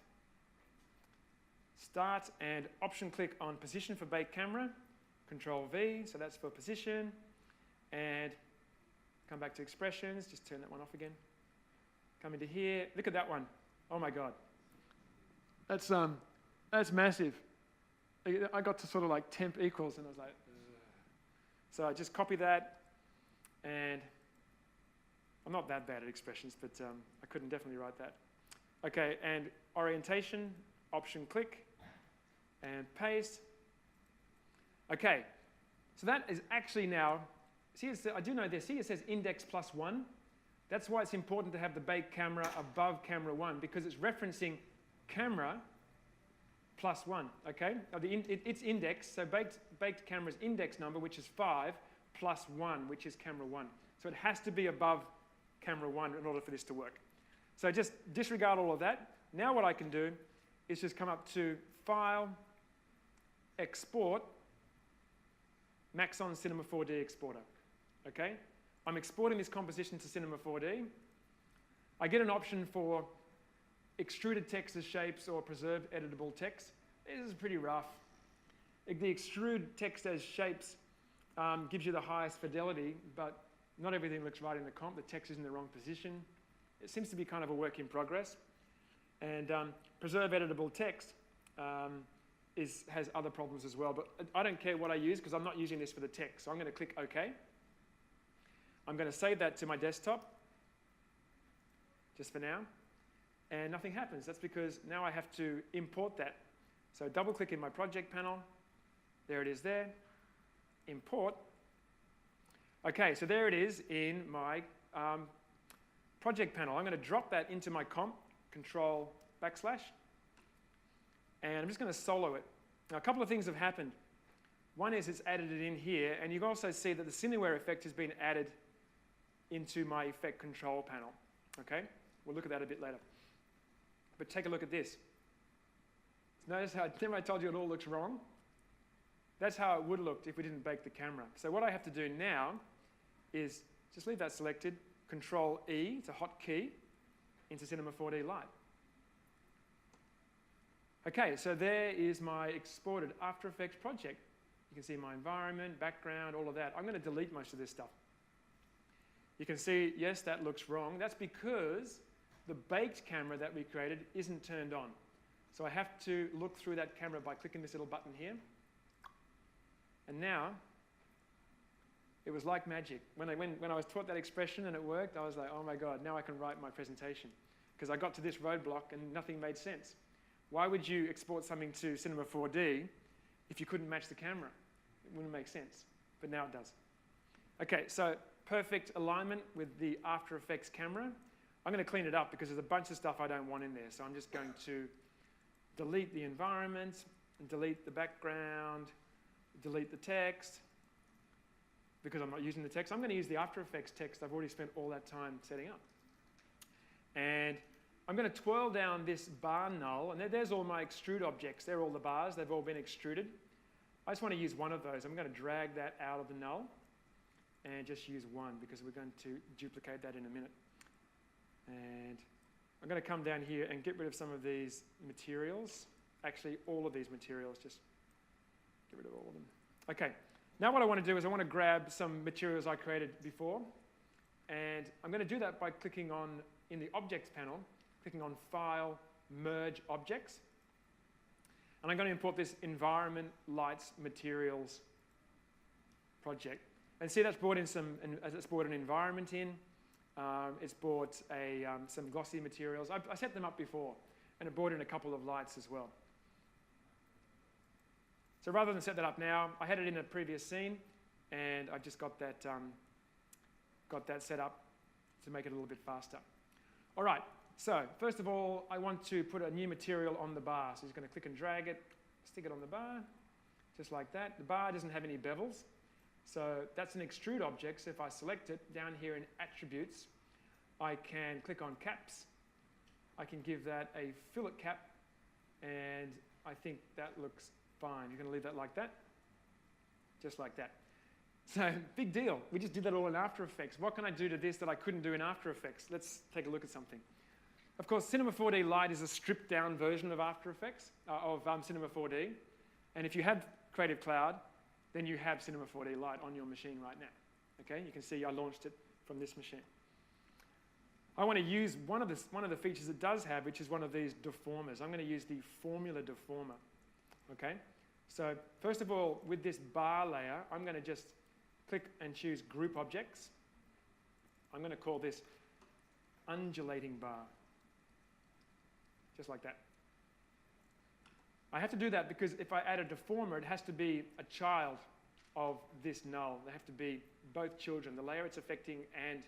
start, and option click on position for baked camera, Ctrl V, so that's for position, and come back to expressions, just turn that one off again. Come into here, look at that one. Oh my God. That's massive. I got to sort of like temp equals, and I was like, ugh. So I just copy that, and I'm not that bad at expressions, but I couldn't definitely write that. Okay, and orientation, option click, and paste. Okay, so that is actually now, see, I do know this, see it says index +1. That's why it's important to have the baked camera above camera 1, because it's referencing camera +1, okay? It's index, so baked camera's index number, which is 5, +1, which is camera 1. So it has to be above camera 1 in order for this to work. So just disregard all of that. Now what I can do is just come up to File, Export, Maxon Cinema 4D Exporter, okay? I'm exporting this composition to Cinema 4D. I get an option for extruded text as shapes or preserved editable text. This is pretty rough. The extrude text as shapes gives you the highest fidelity, but not everything looks right in the comp. The text is in the wrong position. It seems to be kind of a work in progress. And preserve editable text has other problems as well. But I don't care what I use because I'm not using this for the text. So I'm going to click OK. I'm going to save that to my desktop, just for now. And nothing happens. That's because now I have to import that. So double click in my project panel. There it is there. Import. Okay, so there it is in my project panel. I'm going to drop that into my comp, Ctrl \, and I'm just going to solo it. Now, a couple of things have happened. One is it's added it in here, and you can also see that the Cineware effect has been added into my effect control panel. Okay, we'll look at that a bit later. But take a look at this. Notice how I told you it all looks wrong? That's how it would have looked if we didn't bake the camera. So what I have to do now is just leave that selected, Ctrl E, it's a hotkey, into Cinema 4D Lite. Okay, so there is my exported After Effects project. You can see my environment, background, all of that. I'm going to delete most of this stuff. You can see, yes, that looks wrong. That's because the baked camera that we created isn't turned on. So I have to look through that camera by clicking this little button here. And now, it was like magic. When I was taught that expression and it worked, I was like, oh my God, now I can write my presentation. Because I got to this roadblock and nothing made sense. Why would you export something to Cinema 4D if you couldn't match the camera? It wouldn't make sense, but now it does. Okay, so perfect alignment with the After Effects camera. I'm going to clean it up because there's a bunch of stuff I don't want in there. So I'm just going to delete the environment, and delete the background, delete the text, because I'm not using the text. I'm going to use the After Effects text. I've already spent all that time setting up. And I'm going to twirl down this bar null, and there's all my extrude objects. They're all the bars. They've all been extruded. I just want to use one of those. I'm going to drag that out of the null and just use one because we're going to duplicate that in a minute. And I'm going to come down here and get rid of some of these materials. Actually, all of these materials, just get rid of all of them. Okay, now what I want to do is I want to grab some materials I created before. And I'm going to do that by clicking on, in the Objects panel, clicking on File, Merge Objects. And I'm going to import this Environment Lights Materials project. And see, that's brought in it's brought an environment in. It's brought some glossy materials. I set them up before, and it brought in a couple of lights as well. So rather than set that up now, I had it in a previous scene, and I just got that set up to make it a little bit faster. All right, so first of all, I want to put a new material on the bar. So I'm just going to click and drag it, stick it on the bar, just like that. The bar doesn't have any bevels. So that's an extrude object. So if I select it down here in Attributes, I can click on Caps. I can give that a fillet cap, and I think that looks fine. You're going to leave that like that, just like that. So big deal. We just did that all in After Effects. What can I do to this that I couldn't do in After Effects? Let's take a look at something. Of course, Cinema 4D Lite is a stripped-down version of After Effects, of Cinema 4D. And if you have Creative Cloud, then you have Cinema 4D Lite on your machine right now. Okay, you can see I launched it from this machine. I want to use one of the features it does have, which is one of these deformers. I'm going to use the Formula Deformer. Okay, so first of all, with this bar layer, I'm going to just click and choose Group Objects. I'm going to call this Undulating Bar, just like that. I have to do that because if I add a deformer, it has to be a child of this null. They have to be both children, the layer it's affecting and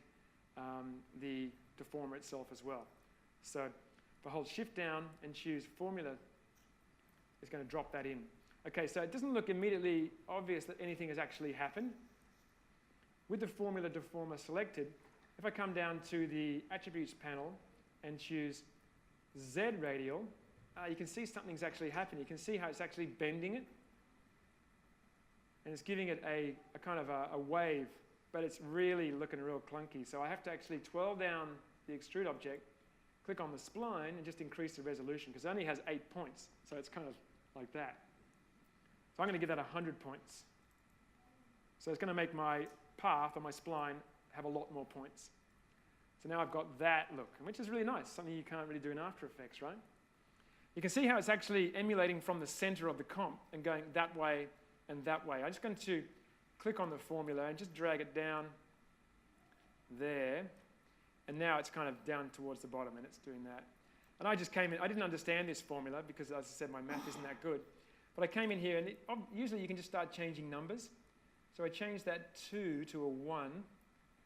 the deformer itself as well. So if I hold Shift down and choose Formula, it's going to drop that in. Okay, so it doesn't look immediately obvious that anything has actually happened. With the Formula Deformer selected, if I come down to the Attributes panel and choose Z Radial, you can see something's actually happening. You can see how it's actually bending it. And it's giving it a kind of a wave, but it's really looking real clunky. So I have to actually twirl down the extrude object, click on the spline, and just increase the resolution, because it only has 8 points. So it's kind of like that. So I'm going to give that 100 points. So it's going to make my path or my spline have a lot more points. So now I've got that look, which is really nice, something you can't really do in After Effects, right? You can see how it's actually emulating from the center of the comp and going that way and that way. I'm just going to click on the formula and just drag it down there. And now it's kind of down towards the bottom, and it's doing that. And I just came in. I didn't understand this formula because, as I said, my math isn't that good. But I came in here, and usually you can just start changing numbers. So I changed that 2 to a 1.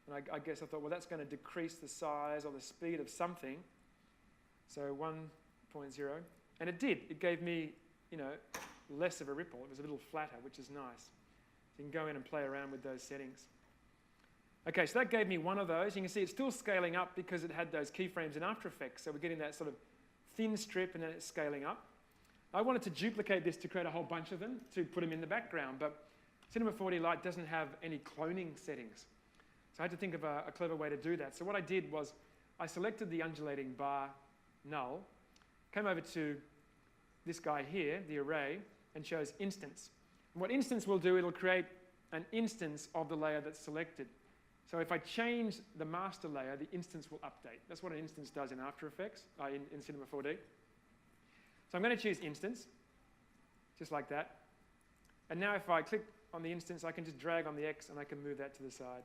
And I guess I thought, well, that's going to decrease the size or the speed of something. So 1.0. And it did. It gave me, less of a ripple. It was a little flatter, which is nice. So you can go in and play around with those settings. Okay, so that gave me one of those. You can see it's still scaling up because it had those keyframes in After Effects. So we're getting that sort of thin strip, and then it's scaling up. I wanted to duplicate this to create a whole bunch of them, to put them in the background. But Cinema 4D Lite doesn't have any cloning settings. So I had to think of a clever way to do that. So what I did was I selected the undulating bar null, came over to this guy here, the array, and chose instance. And what instance will do, it'll create an instance of the layer that's selected. So if I change the master layer, the instance will update. That's what an instance does in After Effects, in Cinema 4D. So I'm going to choose instance, just like that. And now if I click on the instance, I can just drag on the X and I can move that to the side.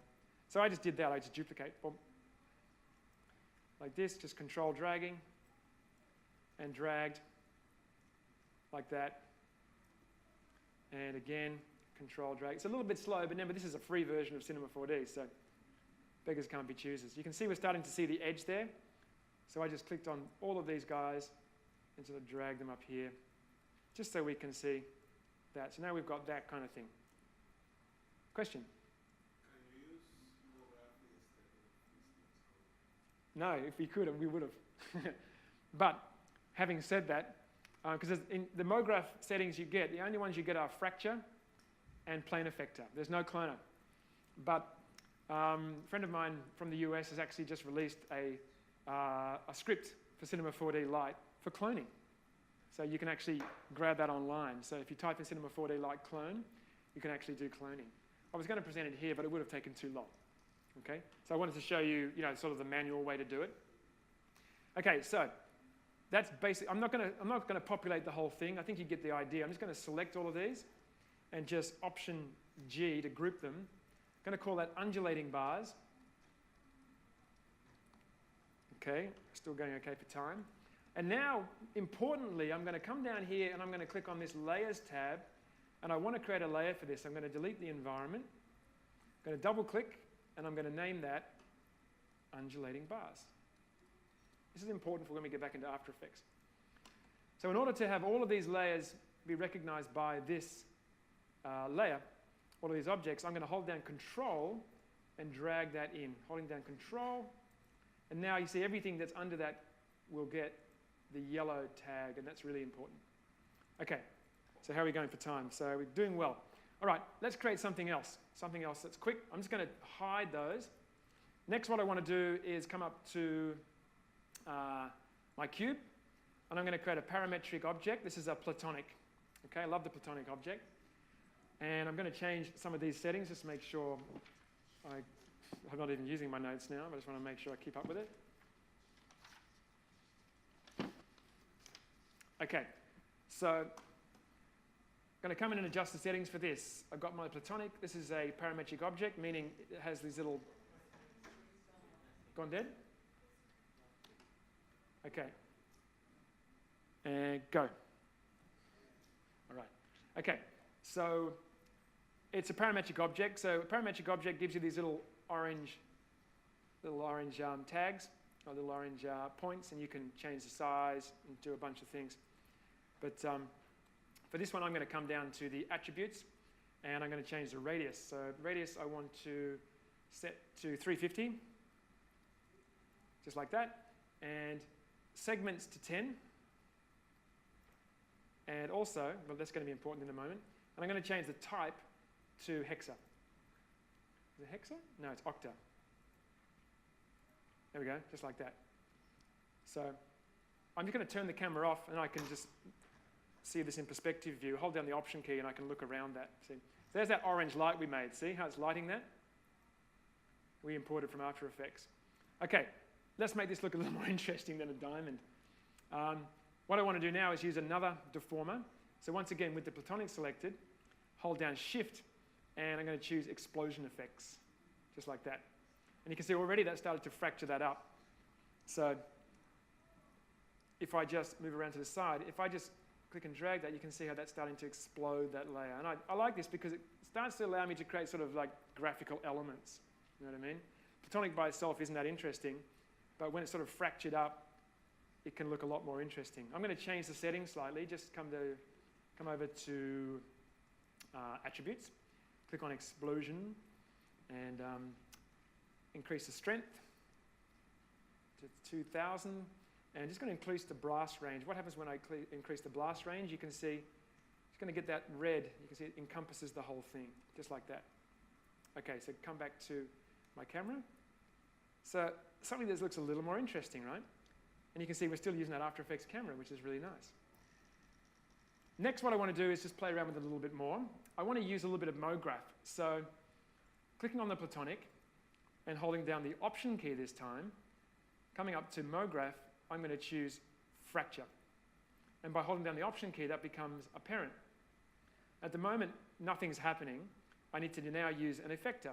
So I just did that. I just duplicate, boom. Like this, just control dragging and dragged like that. And again, control drag. It's a little bit slow, but remember, this is a free version of Cinema 4D, so beggars can't be choosers. You can see we're starting to see the edge there. So I just clicked on all of these guys and sort of dragged them up here, just so we can see that. So now we've got that kind of thing. Question? Can you use Mograph No, instead of if we could, we would have. But having said that, because in the Mograph settings you get, the only ones you get are fracture and plane effector. There's no cloner. But a friend of mine from the US has actually just released a script for Cinema 4D Lite for cloning. So you can actually grab that online. So if you type in Cinema 4D Lite clone, you can actually do cloning. I was going to present it here, but it would have taken too long. Okay? So I wanted to show you, sort of the manual way to do it. Okay, so that's basic. I'm not going to populate the whole thing. I think you get the idea. I'm just going to select all of these and just Option G to group them. I'm going to call that undulating bars. Okay, still going okay for time. And now, importantly, I'm going to come down here and I'm going to click on this Layers tab, and I want to create a layer for this. I'm going to delete the environment. I'm going to double click, and I'm going to name that undulating bars. This is important for when we get back into After Effects. So in order to have all of these layers be recognized by this layer, all of these objects, I'm going to hold down Control and drag that in. Holding down Control, and now you see everything that's under that will get the yellow tag, and that's really important. Okay, so how are we going for time? So we're doing well. All right, let's create something else that's quick. I'm just going to hide those. Next, what I want to do is come up to my cube, and I'm going to create a parametric object. This is a Platonic. Okay, I love the Platonic object. And I'm going to change some of these settings just to make sure I'm not even using my notes now. I just want to make sure I keep up with it. Okay, so I'm going to come in and adjust the settings for this. I've got my Platonic. This is a parametric object, meaning it has these little... Gone dead? Okay. And go. All right. Okay, so it's a parametric object. So a parametric object gives you these little orange tags, or little orange points, and you can change the size and do a bunch of things. But for this one, I'm going to come down to the attributes, and I'm going to change the radius. So radius I want to set to 350, just like that, and segments to 10. And also, well, that's going to be important in a moment, and I'm going to change the type to hexa. Is it hexa? No, it's octa. There we go, just like that. So I'm just going to turn the camera off, and I can just see this in perspective view. Hold down the Option key, and I can look around that. See, there's that orange light we made. See how it's lighting that? We imported from After Effects. Okay, let's make this look a little more interesting than a diamond. What I want to do now is use another deformer. So once again, with the Platonic selected, hold down Shift, and I'm going to choose Explosion Effects, just like that. And you can see already that started to fracture that up. So if I just move around to the side, if I just click and drag that, you can see how that's starting to explode that layer. And I like this because it starts to allow me to create sort of like graphical elements. You know what I mean? Photonic by itself isn't that interesting, but when it's sort of fractured up, it can look a lot more interesting. I'm going to change the settings slightly. Just come over to Attributes, click on Explosion, and increase the strength to 2000. And just going to increase the blast range. What happens when I increase the blast range? You can see it's going to get that red. You can see it encompasses the whole thing, just like that. Okay, so come back to my camera. So something that looks a little more interesting, right? And you can see we're still using that After Effects camera, which is really nice. Next, what I want to do is just play around with it a little bit more. I want to use a little bit of Mograph. So clicking on the Platonic and holding down the Option key this time, coming up to Mograph, I'm going to choose Fracture. And by holding down the Option key, that becomes apparent. At the moment, nothing's happening. I need to now use an effector.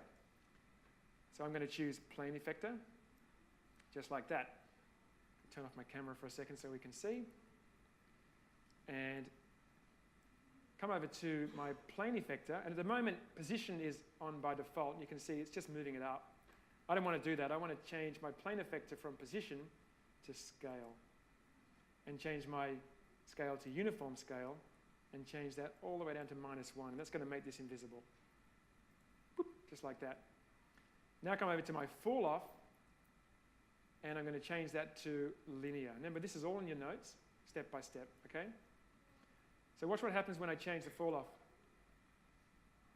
So I'm going to choose Plane Effector, just like that. Turn off my camera for a second so we can see. And come over to my plane effector. And at the moment, position is on by default. You can see it's just moving it up. I don't want to do that. I want to change my plane effector from position to scale. And change my scale to uniform scale. And change that all the way down to -1. And that's going to make this invisible. Boop, just like that. Now come over to my fall off. And I'm going to change that to linear. Remember, this is all in your notes, step by step, okay? So watch what happens when I change the fall off.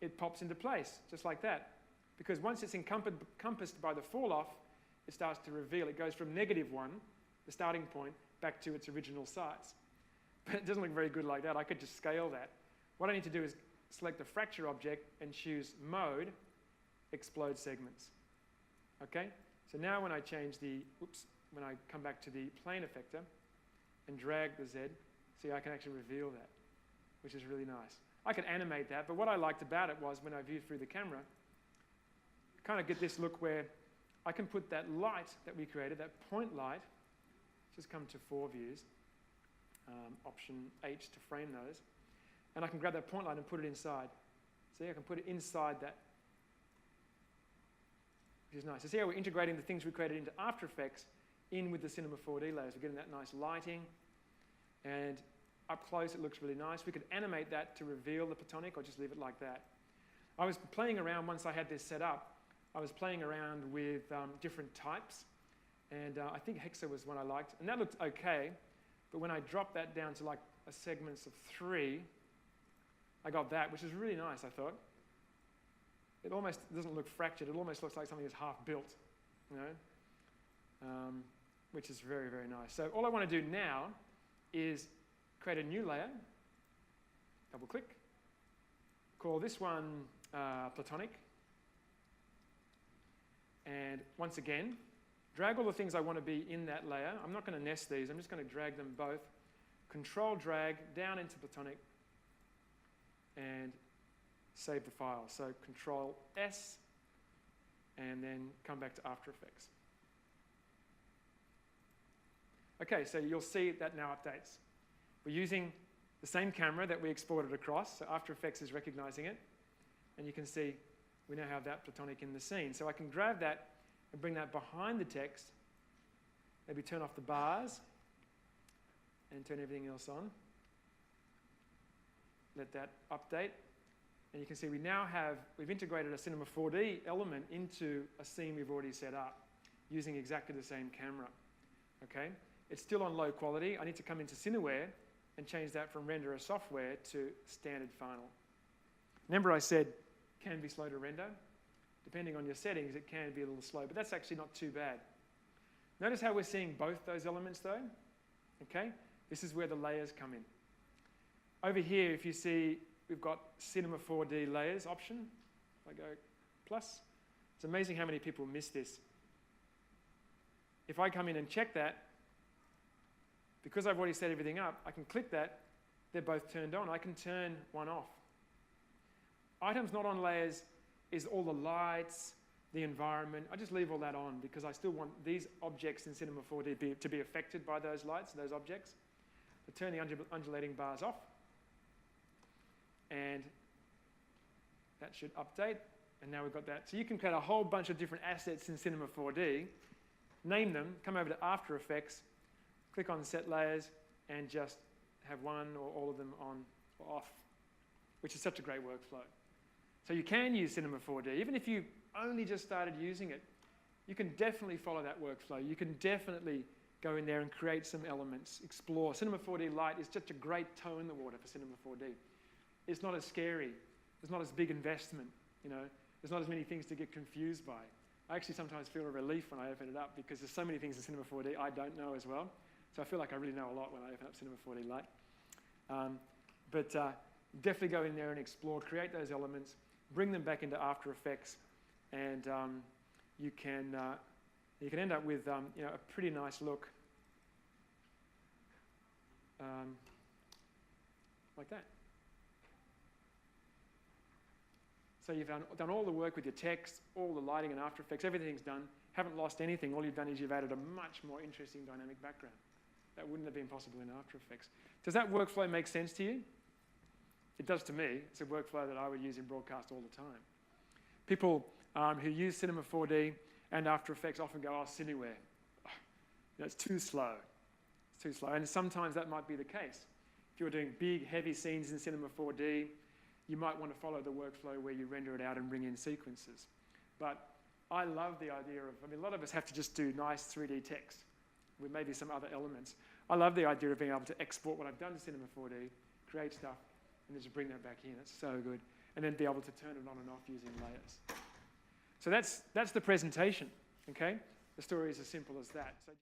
It pops into place, just like that. Because once it's encompassed by the fall off, it starts to reveal. It goes from -1, the starting point, back to its original size. But it doesn't look very good like that. I could just scale that. What I need to do is select the fracture object and choose Mode, Explode Segments, okay? So now when I change when I come back to the plane effector and drag the Z, see I can actually reveal that, which is really nice. I could animate that, but what I liked about it was when I viewed through the camera, kind of get this look where I can put that light that we created, that point light, just come to 4 views, Option H to frame those, and I can grab that point light and put it inside. See, I can put it inside that, which is nice. So see how we're integrating the things we created into After Effects in with the Cinema 4D layers. We're getting that nice lighting, and up close it looks really nice. We could animate that to reveal the Photonic or just leave it like that. I was playing around once I had this set up. I was playing around with different types, and I think Hexa was one I liked, and that looked okay, but when I dropped that down to like a segments of 3, I got that, which is really nice, I thought. It almost doesn't look fractured. It almost looks like something that's half built, you know, which is very, very nice. So all I want to do now is create a new layer, double click, call this one Platonic, and once again, drag all the things I want to be in that layer. I'm not going to nest these. I'm just going to drag them both. Control drag down into Platonic and save the file. So Control S and then come back to After Effects. Okay, so you'll see that now updates. We're using the same camera that we exported across, so After Effects is recognizing it, and you can see we now have that Platonic in the scene. So I can grab that and bring that behind the text, maybe turn off the bars and turn everything else on. Let that update. And you can see we've integrated a Cinema 4D element into a scene we've already set up using exactly the same camera, okay? It's still on low quality. I need to come into Cineware and change that from renderer software to standard final. Remember I said can be slow to render? Depending on your settings, it can be a little slow, but that's actually not too bad. Notice how we're seeing both those elements though, okay? This is where the layers come in. Over here, if you see we've got Cinema 4D layers option. If I go plus, it's amazing how many people miss this. If I come in and check that, because I've already set everything up, I can click that, they're both turned on. I can turn one off. Items not on layers is all the lights, the environment. I just leave all that on because I still want these objects in Cinema 4D to be affected by those lights, those objects. I turn the undulating bars off, and that should update, and now we've got that. So you can create a whole bunch of different assets in Cinema 4D, name them, come over to After Effects, click on Set Layers, and just have one or all of them on or off, which is such a great workflow. So you can use Cinema 4D. Even if you only just started using it, you can definitely follow that workflow. You can definitely go in there and create some elements, explore. Cinema 4D Lite is just a great toe in the water for Cinema 4D. It's not as scary. It's not as big investment. You know, there's not as many things to get confused by. I actually sometimes feel a relief when I open it up because there's so many things in Cinema 4D I don't know as well. So I feel like I really know a lot when I open up Cinema 4D Lite. Definitely go in there and explore, create those elements, bring them back into After Effects, and you can end up with a pretty nice look like that. So you've done all the work with your text, all the lighting and After Effects, everything's done. Haven't lost anything. All you've done is you've added a much more interesting dynamic background. That wouldn't have been possible in After Effects. Does that workflow make sense to you? It does to me. It's a workflow that I would use in broadcast all the time. People who use Cinema 4D and After Effects often go, oh, Cineware. It's too slow. It's too slow. And sometimes that might be the case. If you're doing big, heavy scenes in Cinema 4D, you might want to follow the workflow where you render it out and bring in sequences. But I love the idea of, a lot of us have to just do nice 3D text with maybe some other elements. I love the idea of being able to export what I've done to Cinema 4D, create stuff, and then just bring that back in. It's so good. And then be able to turn it on and off using layers. So that's the presentation, okay? The story is as simple as that. So